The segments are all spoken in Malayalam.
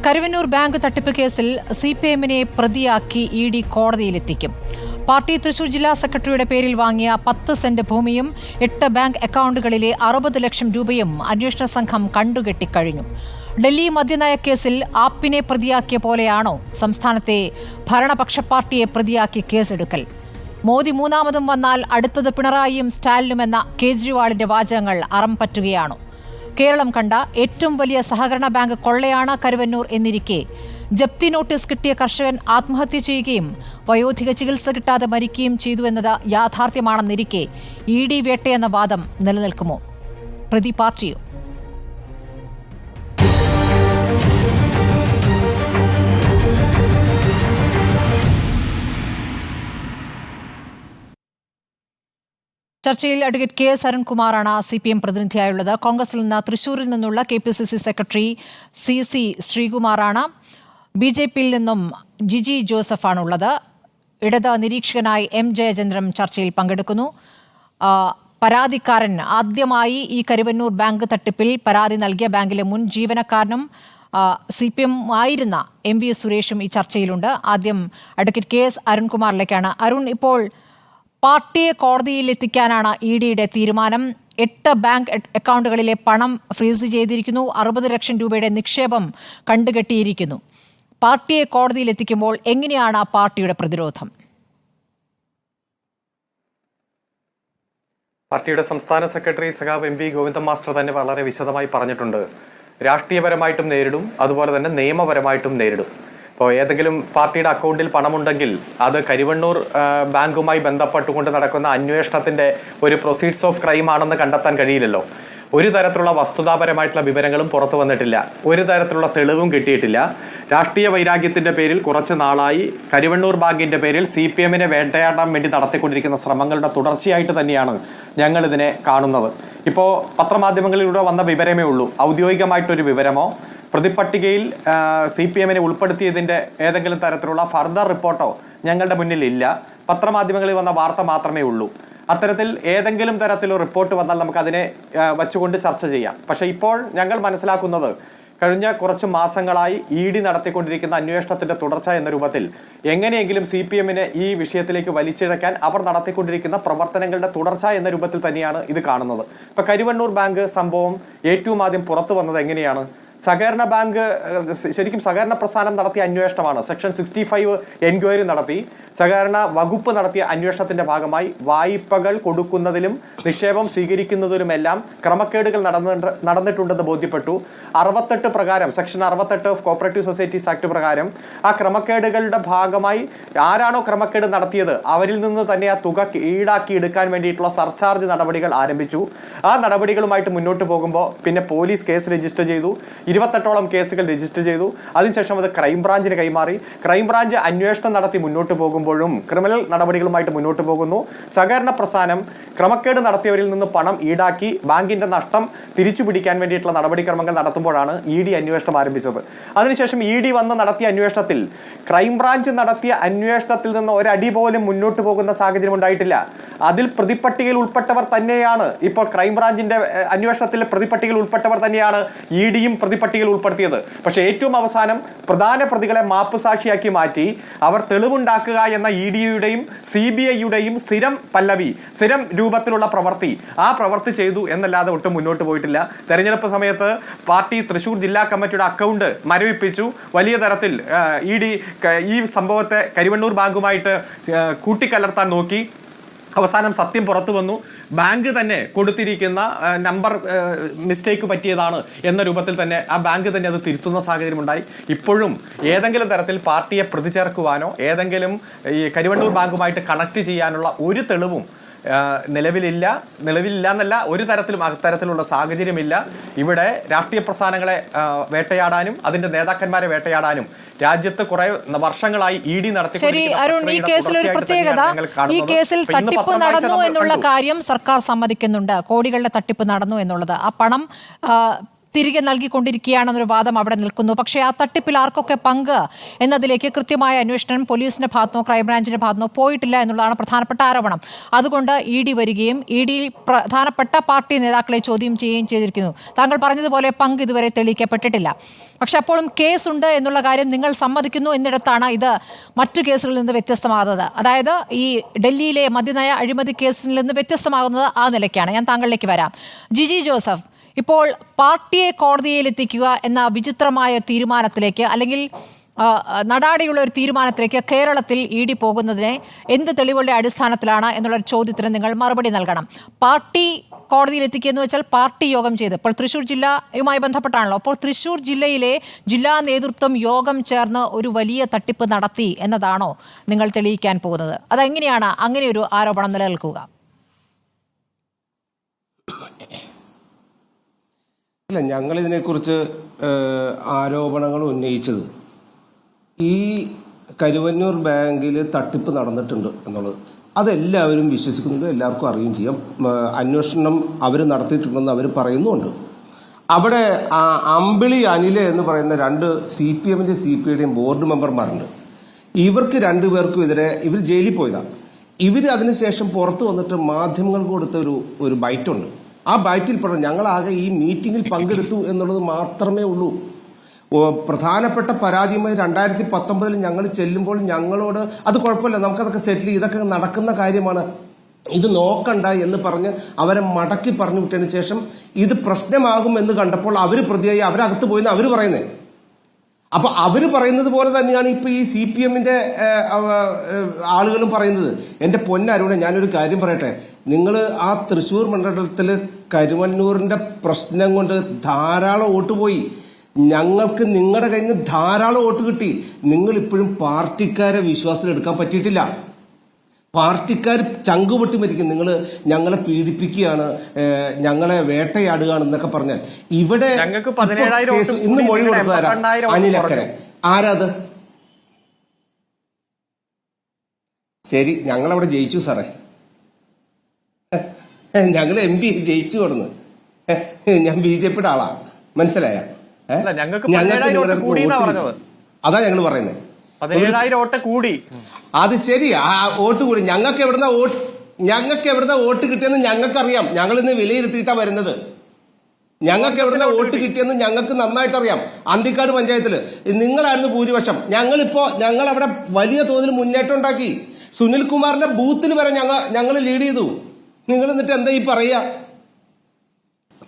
കരുവന്നൂർ ബാങ്ക് തട്ടിപ്പ് കേസിൽ സിപിഎമ്മിനെ പ്രതിയാക്കി ഇഡി കോടതിയിലെത്തിക്കും. പാർട്ടി തൃശൂർ ജില്ലാ സെക്രട്ടറിയുടെ പേരിൽ വാങ്ങിയ 10 സെന്റ് ഭൂമിയും 8 ബാങ്ക് അക്കൗണ്ടുകളിലെ 60 ലക്ഷം രൂപയും അന്വേഷണ സംഘം കണ്ടുകെട്ടിക്കഴിഞ്ഞു. ഡൽഹി മദ്യനയ കേസിൽ ആപ്പിനെ പ്രതിയാക്കിയ പോലെയാണോ സംസ്ഥാനത്തെ ഭരണപക്ഷ പാർട്ടിയെ പ്രതിയാക്കി കേസെടുക്കൽ? മോദി മൂന്നാമതും വന്നാൽ അടുത്തത് പിണറായിയും സ്റ്റാലിനുമെന്ന കേജ്രിവാളിന്റെ വാചകങ്ങൾ അറം പറ്റുകയാണോ? കേരളം കണ്ട ഏറ്റവും വലിയ സഹകരണ ബാങ്ക് കൊള്ളയാണ് കരുവന്നൂർ എന്നിരിക്കെ ജപ്തി നോട്ടീസ് കിട്ടിയ കർഷകൻ ആത്മഹത്യ ചെയ്യുകയും വയോധിക ചികിത്സ കിട്ടാതെ മരിക്കുകയും ചെയ്തു എന്നത് യാഥാർത്ഥ്യമാണെന്നിരിക്കെ ഇഡി വേട്ടയെന്ന വാദം നിലനിൽക്കുമോ? പ്രതി പാർട്ടിയോ? ചർച്ചയിൽ അഡ്വക്കേറ്റ് കെ എസ് അരുൺകുമാറാണ് സിപിഎം പ്രതിനിധിയായുള്ളത്. കോൺഗ്രസിൽ നിന്ന് തൃശൂരിൽ നിന്നുള്ള KPCC സെക്രട്ടറി CC ശ്രീകുമാറാണ്. BJPയിൽ നിന്നും ജിജി ജോസഫാണുള്ളത്. ഇടത് നിരീക്ഷകനായി M ജയചന്ദ്രൻ ചർച്ചയിൽ പങ്കെടുക്കുന്നു. പരാതിക്കാരൻ ആദ്യമായി ഈ കരുവന്നൂർ ബാങ്ക് തട്ടിപ്പിൽ പരാതി നൽകിയ ബാങ്കിലെ മുൻ ജീവനക്കാരനും CPM ആയിരുന്ന MV സുരേഷും ഈ ചർച്ചയിലുണ്ട്. ആദ്യം അഡ്വക്കേറ്റ് കെ എസ് അരുൺകുമാറിലേക്കാണ്. അരുൺ, ഇപ്പോൾ പാർട്ടിയെ കോടതിയിൽ എത്തിക്കാനാണ് ഇഡിയുടെ തീരുമാനം. 8 ബാങ്ക് അക്കൗണ്ടുകളിലെ പണം ഫ്രീസ് ചെയ്തിരിക്കുന്നു. 60 ലക്ഷം രൂപയുടെ നിക്ഷേപം കണ്ടുകെട്ടിയിരിക്കുന്നു. പാർട്ടിയെ കോടതിയിൽ എത്തിക്കുമ്പോൾ എങ്ങനെയാണ് പാർട്ടിയുടെ പ്രതിരോധം? പാർട്ടിയുടെ സംസ്ഥാന സെക്രട്ടറി സഖാവ് MV ഗോവിന്ദൻ മാസ്റ്റർ തന്നെ വളരെ വിശദമായി പറഞ്ഞിട്ടുണ്ട്. രാഷ്ട്രീയപരമായിട്ടും നേരിടും, അതുപോലെ തന്നെ നിയമപരമായിട്ടും നേരിടും. ഇപ്പോൾ ഏതെങ്കിലും പാർട്ടിയുടെ അക്കൗണ്ടിൽ പണമുണ്ടെങ്കിൽ അത് കരുവന്നൂർ ബാങ്കുമായി ബന്ധപ്പെട്ടുകൊണ്ട് നടക്കുന്ന അന്വേഷണത്തിന്റെ ഒരു പ്രൊസീഡ്സ് ഓഫ് ക്രൈം ആണെന്ന് കണ്ടെത്താൻ കഴിയില്ലല്ലോ. ഒരു തരത്തിലുള്ള വസ്തുതാപരമായിട്ടുള്ള വിവരങ്ങളും പുറത്തു വന്നിട്ടില്ല. ഒരു തരത്തിലുള്ള തെളിവും കിട്ടിയിട്ടില്ല. രാഷ്ട്രീയ വൈരാഗ്യത്തിന്റെ പേരിൽ കുറച്ച് നാളായി കരുവന്നൂർ ബാങ്കിന്റെ പേരിൽ CPMനെ വേട്ടയാടാൻ വേണ്ടി നടത്തിക്കൊണ്ടിരിക്കുന്ന ശ്രമങ്ങളുടെ തുടർച്ചയായിട്ട് തന്നെയാണ് ഞങ്ങൾ ഇതിനെ കാണുന്നത്. ഇപ്പോൾ പത്രമാധ്യമങ്ങളിലൂടെ വന്ന വിവരമേ ഉള്ളൂ. ഔദ്യോഗികമായിട്ടൊരു വിവരമോ പ്രതിപട്ടികയിൽ CPMനെ ഉൾപ്പെടുത്തിയതിൻ്റെ ഏതെങ്കിലും തരത്തിലുള്ള ഫർദർ റിപ്പോർട്ടോ ഞങ്ങളുടെ മുന്നിൽ ഇല്ല. പത്രമാധ്യമങ്ങളിൽ വന്ന വാർത്ത മാത്രമേ ഉള്ളൂ. അത്തരത്തിൽ ഏതെങ്കിലും തരത്തിലുള്ള റിപ്പോർട്ട് വന്നാൽ നമുക്കതിനെ വച്ചുകൊണ്ട് ചർച്ച ചെയ്യാം. പക്ഷേ ഇപ്പോൾ ഞങ്ങൾ മനസ്സിലാക്കുന്നത് കഴിഞ്ഞ കുറച്ച് മാസങ്ങളായി ഇഡി നടത്തിക്കൊണ്ടിരിക്കുന്ന അന്വേഷണത്തിന്റെ തുടർച്ച എന്ന രൂപത്തിൽ എങ്ങനെയെങ്കിലും CPMനെ ഈ വിഷയത്തിലേക്ക് വലിച്ചിഴക്കാൻ അവർ നടത്തിക്കൊണ്ടിരിക്കുന്ന പ്രവർത്തനങ്ങളുടെ തുടർച്ച എന്ന രൂപത്തിൽ തന്നെയാണ് ഇത് കാണുന്നത്. ഇപ്പൊ കരുവന്നൂർ ബാങ്ക് സംഭവം ഏറ്റവും ആദ്യം പുറത്തു വന്നത് എങ്ങനെയാണ്? സഹകരണ ബാങ്ക് ശരിക്കും സഹകരണ പ്രസ്ഥാനം നടത്തിയ അന്വേഷണമാണ്. സെക്ഷൻ 65 എൻക്വയറി നടത്തി സഹകരണ വകുപ്പ് നടത്തിയ അന്വേഷണത്തിന്റെ ഭാഗമായി വായ്പകൾ കൊടുക്കുന്നതിലും നിക്ഷേപം സ്വീകരിക്കുന്നതിലുമെല്ലാം ക്രമക്കേടുകൾ നടന്നിട്ടുണ്ടെന്ന് ബോധ്യപ്പെട്ടു. 68 പ്രകാരം section 68 of cooperative societies act പ്രകാരം ആ ക്രമക്കേടുകളുടെ ഭാഗമായി ആരാണോ ക്രമക്കേട് നടത്തിയത് അവരിൽ നിന്ന് തന്നെ ആ തുക ഈടാക്കി എടുക്കാൻ വേണ്ടിയിട്ടുള്ള സർചാർജ് നടപടികൾ ആരംഭിച്ചു. ആ നടപടികളുമായിട്ട് മുന്നോട്ട് പോകുമ്പോൾ പിന്നെ പോലീസ് കേസ് രജിസ്റ്റർ ചെയ്തു. 28ഓളം കേസുകൾ രജിസ്റ്റർ ചെയ്തു. അതിനുശേഷം അത് ക്രൈംബ്രാഞ്ചിന് കൈമാറി. ക്രൈംബ്രാഞ്ച് അന്വേഷണം നടത്തി മുന്നോട്ട് പോകുമ്പോഴും ക്രിമിനൽ നടപടികളുമായിട്ട് മുന്നോട്ട് പോകുന്നു. സഹകരണ പ്രസ്ഥാനം ക്രമക്കേട് നടത്തിയവരിൽ നിന്ന് പണം ഈടാക്കി ബാങ്കിന്റെ നഷ്ടം തിരിച്ചു പിടിക്കാൻ വേണ്ടിയിട്ടുള്ള നടപടിക്രമങ്ങൾ നടത്തുമ്പോഴാണ് ഇഡി അന്വേഷണം ആരംഭിച്ചത്. അതിനുശേഷം ഇഡി വന്ന് നടത്തിയ അന്വേഷണത്തിൽ ക്രൈംബ്രാഞ്ച് നടത്തിയ അന്വേഷണത്തിൽ നിന്ന് ഒരടി പോലും മുന്നോട്ട് പോകുന്ന സാഹചര്യം ഉണ്ടായിട്ടില്ല. അതിൽ പ്രതിപട്ടികയിൽ ഉൾപ്പെട്ടവർ തന്നെയാണ് ഇപ്പോൾ ക്രൈംബ്രാഞ്ചിന്റെ അന്വേഷണത്തിൽ പ്രതിപട്ടികയിൽ ഉൾപ്പെട്ടവർ തന്നെയാണ് ഇഡിയും പ്രതിപട്ടികയിൽ ഉൾപ്പെടുത്തിയത്. പക്ഷേ ഏറ്റവും അവസാനം പ്രധാന പ്രതികളെ മാപ്പ് സാക്ഷിയാക്കി മാറ്റി അവർ തെളിവുണ്ടാക്കുക എന്ന ഇഡിയുടെയും CBIയുടെയും സ്ഥിരം രൂപത്തിലുള്ള പ്രവൃത്തി ആ പ്രവൃത്തി ചെയ്തു എന്നല്ലാതെ ഒട്ടും മുന്നോട്ട് പോയിട്ടില്ല. തെരഞ്ഞെടുപ്പ് സമയത്ത് പാർട്ടി തൃശൂർ ജില്ലാ കമ്മിറ്റിയുടെ അക്കൗണ്ട് മരവിപ്പിച്ചു. വലിയ തരത്തിൽ ഇഡി ഈ സംഭവത്തെ കരുവന്നൂർ ബാങ്കുമായിട്ട് കൂട്ടിക്കലർത്താൻ നോക്കി. അവസാനം സത്യം പുറത്തു വന്നു. ബാങ്ക് തന്നെ കൊടുത്തിരിക്കുന്ന നമ്പർ മിസ്റ്റേക്ക് പറ്റിയതാണ് എന്ന രൂപത്തിൽ തന്നെ ആ ബാങ്ക് തന്നെ അത് തിരുത്തുന്ന സാഹചര്യം ഉണ്ടായി. ഇപ്പോഴും ഏതെങ്കിലും തരത്തിൽ പാർട്ടിയെ പ്രതിചേർക്കുവാനോ ഏതെങ്കിലും ഈ കരുവന്നൂർ ബാങ്കുമായിട്ട് കണക്ട് ചെയ്യാനുള്ള ഒരു തെളിവും നിലവിലില്ല എന്നല്ല, ഒരു തരത്തിലും അത്തരത്തിലുള്ള സാഹചര്യമില്ല. ഇവിടെ രാഷ്ട്രീയ പ്രസ്ഥാനങ്ങളെ വേട്ടയാടാനും അതിന്റെ നേതാക്കന്മാരെ വേട്ടയാടാനും രാജ്യത്ത് കുറെ വർഷങ്ങളായി ഇഡി നടത്തി. ശരി അരുൺ, ഈ കേസിൽ ഒരു പ്രത്യേകത, ഈ കേസിൽ തട്ടിപ്പ് നടന്നു എന്നുള്ള കാര്യം സർക്കാർ സമ്മതിക്കുന്നുണ്ട്. കോടികളുടെ തട്ടിപ്പ് നടന്നു എന്നുള്ളത്. ആ പണം തിരികെ നൽകിക്കൊണ്ടിരിക്കുകയാണെന്നൊരു വാദം അവിടെ നിൽക്കുന്നു. പക്ഷേ ആ തട്ടിപ്പിൽ ആർക്കൊക്കെ പങ്ക് എന്നതിലേക്ക് കൃത്യമായ അന്വേഷണം പോലീസിന്റെ ഭാഗത്തുനിന്നോ ക്രൈംബ്രാഞ്ചിന്റെ ഭാഗത്തുനിന്നോ പോയിട്ടില്ല എന്നുള്ളതാണ് പ്രധാനപ്പെട്ട ആരോപണം. അതുകൊണ്ട് ED വരികയും ED പ്രധാനപ്പെട്ട പാർട്ടി നേതാക്കളെ ചോദ്യം ചെയ്യുകയും ചെയ്തിരിക്കുന്നു. താങ്കൾ പറഞ്ഞതുപോലെ പങ്ക് ഇതുവരെ തെളിയിക്കപ്പെട്ടിട്ടില്ല. പക്ഷെ അപ്പോഴും കേസുണ്ട് എന്നുള്ള കാര്യം നിങ്ങൾ സമ്മതിക്കുന്നു എന്നിടത്താണ് ഇത് മറ്റു കേസുകളിൽ നിന്ന് വ്യത്യസ്തമാകുന്നത്. അതായത് ഈ ഡൽഹിയിലെ മദ്യനയ അഴിമതി കേസിൽ നിന്ന് വ്യത്യസ്തമാകുന്നത് ആ നിലയ്ക്കാണ്. ഞാൻ താങ്കളിലേക്ക് വരാം. ജിജി ജോസഫ്, ഇപ്പോൾ പാർട്ടിയെ കോടതിയിലെത്തിക്കുക എന്ന വിചിത്രമായ തീരുമാനത്തിലേക്ക്, അല്ലെങ്കിൽ നടാടിയുള്ള ഒരു തീരുമാനത്തിലേക്ക് കേരളത്തിൽ ED പോകുന്നതിനെ എന്ത് തെളിവുകളുടെ അടിസ്ഥാനത്തിലാണ് എന്നുള്ളൊരു ചോദ്യത്തിന് നിങ്ങൾ മറുപടി നൽകണം. പാർട്ടി കോടതിയിലെത്തിക്കുക എന്ന് വെച്ചാൽ പാർട്ടി യോഗം ചെയ്ത്, ഇപ്പോൾ തൃശ്ശൂർ ജില്ലയുമായി ബന്ധപ്പെട്ടാണല്ലോ, അപ്പോൾ തൃശ്ശൂർ ജില്ലയിലെ ജില്ലാ നേതൃത്വം യോഗം ചേർന്ന് ഒരു വലിയ തട്ടിപ്പ് നടത്തി എന്നതാണോ നിങ്ങൾ തെളിയിക്കാൻ പോകുന്നത്? അതെങ്ങനെയാണ് അങ്ങനെ ഒരു ആരോപണം നിലനിൽക്കുക? അല്ല, ഞങ്ങളിതിനെക്കുറിച്ച് ആരോപണങ്ങൾ ഉന്നയിച്ചത് ഈ കരുവന്നൂർ ബാങ്കിൽ തട്ടിപ്പ് നടന്നിട്ടുണ്ട് എന്നുള്ളത് അതെല്ലാവരും വിശ്വസിക്കുന്നുണ്ട്, എല്ലാവർക്കും അറിയുകയും ചെയ്യാം. അന്വേഷണം അവർ നടത്തിയിട്ടുണ്ടെന്ന് അവർ പറയുന്നുമുണ്ട്. അവിടെ അമ്പിളി അനിൽ എന്ന് പറയുന്ന 2 CPMന്റെയും CPIയുടെയും ബോർഡ് മെമ്പർമാരുണ്ട്. ഇവർക്ക് 2 പേർക്കും എതിരെ ഇവർ ജയിലിൽ പോയതാണ്. ഇവർ അതിനുശേഷം പുറത്തു വന്നിട്ട് മാധ്യമങ്ങൾക്ക് കൊടുത്ത ഒരു ബൈറ്റുണ്ട്. ആ ബൈറ്റിൽ പറഞ്ഞു ഞങ്ങളാകെ ഈ മീറ്റിംഗിൽ പങ്കെടുത്തു എന്നുള്ളത് മാത്രമേ ഉള്ളൂ. പ്രധാനപ്പെട്ട പരാജയമായി 2019 ഞങ്ങൾ ചെല്ലുമ്പോൾ ഞങ്ങളോട് അത് കുഴപ്പമില്ല, നമുക്കതൊക്കെ സെറ്റിൽ ചെയ്ത് ഇതൊക്കെ നടക്കുന്ന കാര്യമാണ്, ഇത് നോക്കണ്ട എന്ന് പറഞ്ഞ് അവരെ മടക്കി പറഞ്ഞു വിട്ടതിന് ശേഷം ഇത് പ്രശ്നമാകുമെന്ന് കണ്ടപ്പോൾ അവർ പ്രതിയായി അവരകത്ത് പോയെന്ന് അവർ പറയുന്നത്. അപ്പൊ അവര് പറയുന്നത് പോലെ തന്നെയാണ് ഇപ്പൊ ഈ CPMന്റെ ആളുകളും പറയുന്നത്. എന്റെ പൊന്നരുണെ, ഞാനൊരു കാര്യം പറയട്ടെ, നിങ്ങൾ ആ തൃശ്ശൂർ മണ്ഡലത്തില് കരുവന്നൂരിന്റെ പ്രശ്നം കൊണ്ട് ധാരാളം വോട്ട് പോയി. ഞങ്ങൾക്ക് നിങ്ങളുടെ കയ്യിൽ നിന്ന് ധാരാളം വോട്ട് കിട്ടി. നിങ്ങൾ ഇപ്പോഴും പാർട്ടിക്കാരെ വിശ്വാസത്തിലെടുക്കാൻ പറ്റിയിട്ടില്ല. പാർട്ടിക്കാർ ചങ്കുപൊട്ടി മരിക്കും. നിങ്ങൾ ഞങ്ങളെ പീഡിപ്പിക്കുകയാണ്, ഞങ്ങളെ വേട്ടയാടുകയാണ് എന്നൊക്കെ പറഞ്ഞാൽ ഇവിടെ ഇന്ന് മൊഴി കൊടുത്തതാരാ? അനിലക്കരെ. ആരാത്? ശരി, ഞങ്ങളവിടെ ജയിച്ചു സാറേ, ഞങ്ങൾ MP ജയിച്ചു കൊടുന്ന്. ഞാൻ BJPയുടെ ആളാ, മനസ്സിലായ? അതാ ഞങ്ങൾ പറയുന്നത്. 17,000 വോട്ട് കൂടി. അത് ശരി, ആ വോട്ട് കൂടി. ഞങ്ങൾക്ക് എവിടുന്ന വോട്ട് കിട്ടിയെന്ന് ഞങ്ങൾക്കറിയാം. ഞങ്ങൾ ഇന്ന് വിലയിരുത്തിയിട്ടാ വരുന്നത്. ഞങ്ങൾക്ക് എവിടുന്ന വോട്ട് കിട്ടിയെന്ന് ഞങ്ങൾക്ക് നന്നായിട്ട് അറിയാം. അന്തിക്കാട് പഞ്ചായത്തില് നിങ്ങളായിരുന്നു ഭൂരിപക്ഷം. ഞങ്ങൾ അവിടെ വലിയ തോതിൽ മുന്നേറ്റം ഉണ്ടാക്കി. സുനിൽകുമാറിന്റെ ബൂത്തിൽ വരെ ഞങ്ങൾ ലീഡ് ചെയ്തു. നിങ്ങൾ എന്നിട്ട് എന്താ ഈ പറയാ?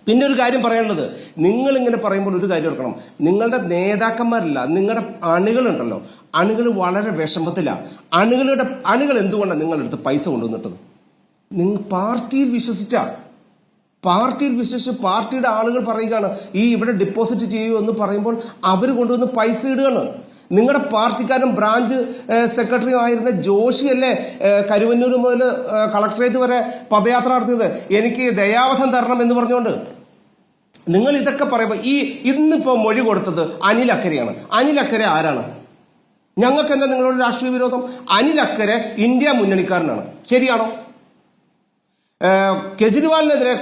പിന്നെ ഒരു കാര്യം പറയാനുള്ളത്, നിങ്ങൾ ഇങ്ങനെ പറയുമ്പോൾ ഒരു കാര്യം ഓർക്കണം, നിങ്ങളുടെ നേതാക്കന്മാരല്ല, നിങ്ങളുടെ അണികളുണ്ടല്ലോ, അണികൾ വളരെ വിഷമത്തിലാണ്. അണികൾ എന്തുകൊണ്ടാണ് നിങ്ങളുടെ അടുത്ത് പൈസ കൊണ്ടുവന്നിട്ടത്? നിങ്ങൾ പാർട്ടിയിൽ വിശ്വസിച്ച് പാർട്ടിയുടെ ആളുകൾ പറയുകയാണ് ഈ ഇവിടെ ഡെപ്പോസിറ്റ് ചെയ്യൂ എന്ന് പറയുമ്പോൾ അവർ കൊണ്ടുവന്ന് പൈസ ഇടുകയാണ്. നിങ്ങളുടെ പാർട്ടിക്കാരനും ബ്രാഞ്ച് സെക്രട്ടറിയും ആയിരുന്ന ജോഷിയല്ലേ കരുവന്നൂർ മുതൽ കളക്ടറേറ്റ് വരെ പദയാത്ര നടത്തിയത്, എനിക്ക് ദയാവധം തരണം എന്ന് പറഞ്ഞുകൊണ്ട്. നിങ്ങൾ ഇതൊക്കെ പറയുമ്പോൾ ഇന്നിപ്പോ മൊഴി കൊടുത്തത് അനിൽ അക്കരെയാണ്. അനിൽ അക്കരെ ആരാണ്? ഞങ്ങൾക്ക് എന്താ നിങ്ങളോട് രാഷ്ട്രീയ വിരോധം? അനിൽ അക്കരെ ഇന്ത്യ മുന്നണിക്കാരനാണ്, ശരിയാണോ? കെജ്രിവാളിനെതിരെ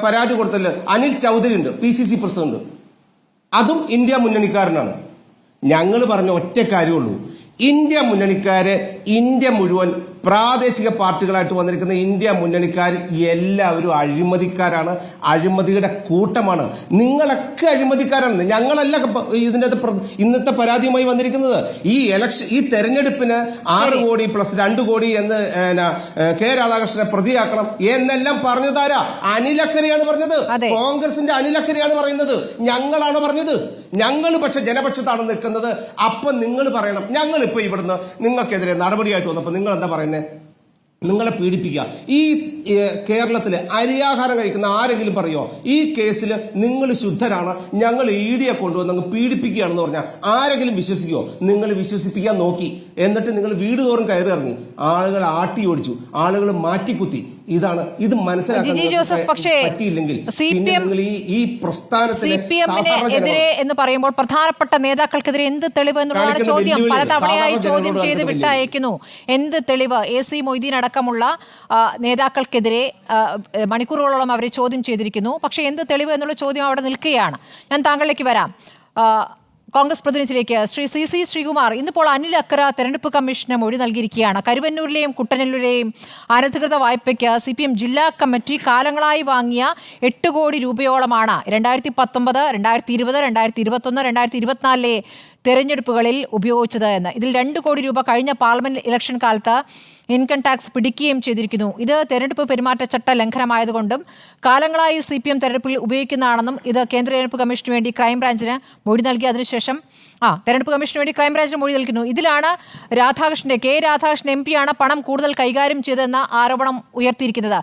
പരാതി കൊടുത്തല്ലോ അനിൽ ചൗധരി ഉണ്ട്, PCC പ്രസിഡന്റ്, അതും ഇന്ത്യ മുന്നണിക്കാരനാണ്. ഞങ്ങൾ പറഞ്ഞ ഒറ്റ കാര്യമുള്ളൂ, ഇന്ത്യ മുന്നണിക്കാര്, ഇന്ത്യ മുഴുവൻ പ്രാദേശിക പാർട്ടികളായിട്ട് വന്നിരിക്കുന്ന ഇന്ത്യ മുന്നണിക്കാർ എല്ലാവരും അഴിമതിക്കാരാണ്, അഴിമതിയുടെ കൂട്ടമാണ്. നിങ്ങളൊക്കെ അഴിമതിക്കാരാണ്. ഞങ്ങളല്ല ഇതിന്റെ ഇന്നത്തെ പരാതിയുമായി വന്നിരിക്കുന്നത്. ഈ തെരഞ്ഞെടുപ്പിന് 6 കോടി പ്ലസ് 2 കോടി എന്ന് K രാധാകൃഷ്ണനെ പ്രതിയാക്കണം എന്നെല്ലാം പറഞ്ഞതാരാ? അനിലക്കരയാണ് പറഞ്ഞത്. കോൺഗ്രസിന്റെ അനിലക്കരയാണ് പറയുന്നത്, ഞങ്ങളാണ് പറഞ്ഞത്. ഞങ്ങൾ പക്ഷെ ജനപക്ഷത്താണ് നിൽക്കുന്നത്. അപ്പൊ നിങ്ങൾ പറയണം, ഞങ്ങൾ ഇപ്പൊ ഇവിടുന്ന് നിങ്ങൾക്കെതിരെ നടപടിയായിട്ട് വന്നപ്പോ നിങ്ങൾ എന്താ പറയുന്നത്? നിങ്ങളെ പീഡിപ്പിക്കുക. ഈ കേരളത്തില് അരിയാഹാരം കഴിക്കുന്ന ആരെങ്കിലും പറയോ ഈ കേസിൽ നിങ്ങൾ ശുദ്ധരാണ്, ഞങ്ങൾ EDയെ കൊണ്ടുവന്ന് പീഡിപ്പിക്കുകയാണെന്ന് പറഞ്ഞാൽ ആരെങ്കിലും വിശ്വസിക്കുമോ? നിങ്ങൾ വിശ്വസിപ്പിക്കാൻ നോക്കി, എന്നിട്ട് നിങ്ങൾ വീട് തോറും കയറി ഇറങ്ങി, ആളുകൾ ആട്ടി ഓടിച്ചു, ആളുകൾ മാറ്റിക്കുത്തി. ഇതാണ് ഇത് മനസ്സിലാക്കാൻ ജിജി ജോസഫ് പക്ഷേ പറ്റിയില്ലെങ്കിൽ CPM ഈ പ്രസ്ഥാനത്തിന് എതിരെ എന്ന് പറയുമ്പോൾ പ്രധാനപ്പെട്ട നേതാക്കൾക്കെതിരെ എന്ത് തെളിവ് എന്നുള്ളതാണ് ചോദ്യം. പലതവണയായി ചോദ്യം ചെയ്ത് വിട്ടയക്കുന്നു. എന്ത് തെളിവ്? AC മൊയ്തീൻ അടക്കമുള്ള നേതാക്കൾക്കെതിരെ മണിക്കൂറുകളോളം അവരെ ചോദ്യം ചെയ്തിരിക്കുന്നു. പക്ഷേ എന്ത് തെളിവ് എന്നുള്ള ചോദ്യം അവിടെ നിൽക്കുകയാണ്. ഞാൻ താങ്കളിലേക്ക് വരാം. കോൺഗ്രസ് പ്രതിനിധിയിലേക്ക് ശ്രീ CC ശ്രീകുമാർ, ഇന്നിപ്പോൾ അനിൽ അക്കര തെരഞ്ഞെടുപ്പ് കമ്മീഷന് മൊഴി നൽകിയിരിക്കുകയാണ്. കരുവന്നൂരിലെയും കുട്ടനല്ലൂരിലെയും അനധികൃത വായ്പയ്ക്ക് CPM ജില്ലാ കമ്മിറ്റി കാലങ്ങളായി വാങ്ങിയ 8 കോടി രൂപയോളമാണ് 2019, 2020, 2021, 2024 തെരഞ്ഞെടുപ്പുകളിൽ ഉപയോഗിച്ചത് എന്ന്. ഇതിൽ 2 കോടി രൂപ കഴിഞ്ഞ പാർലമെന്റ് ഇലക്ഷൻ കാലത്ത് ഇൻകം ടാക്സ് പിടിക്കുകയും ചെയ്തിരിക്കുന്നു. ഇത് തെരഞ്ഞെടുപ്പ് പെരുമാറ്റച്ചട്ട ലംഘനമായതുകൊണ്ടും കാലങ്ങളായി CPM തെരഞ്ഞെടുപ്പിൽ ഉപയോഗിക്കുന്നതാണെന്നും ഇത് കേന്ദ്ര തെരഞ്ഞെടുപ്പ് കമ്മീഷന് വേണ്ടി ക്രൈംബ്രാഞ്ചിന് മൊഴി നൽകി. അതിനുശേഷം തെരഞ്ഞെടുപ്പ് കമ്മീഷന് വേണ്ടി ക്രൈംബ്രാഞ്ചിന് മൊഴി നൽകുന്നു. ഇതിലാണ് കെ രാധാകൃഷ്ണൻ MP ആണ് പണം കൂടുതൽ കൈകാര്യം ചെയ്തതെന്ന ആരോപണം ഉയർത്തിയിരിക്കുന്നത്.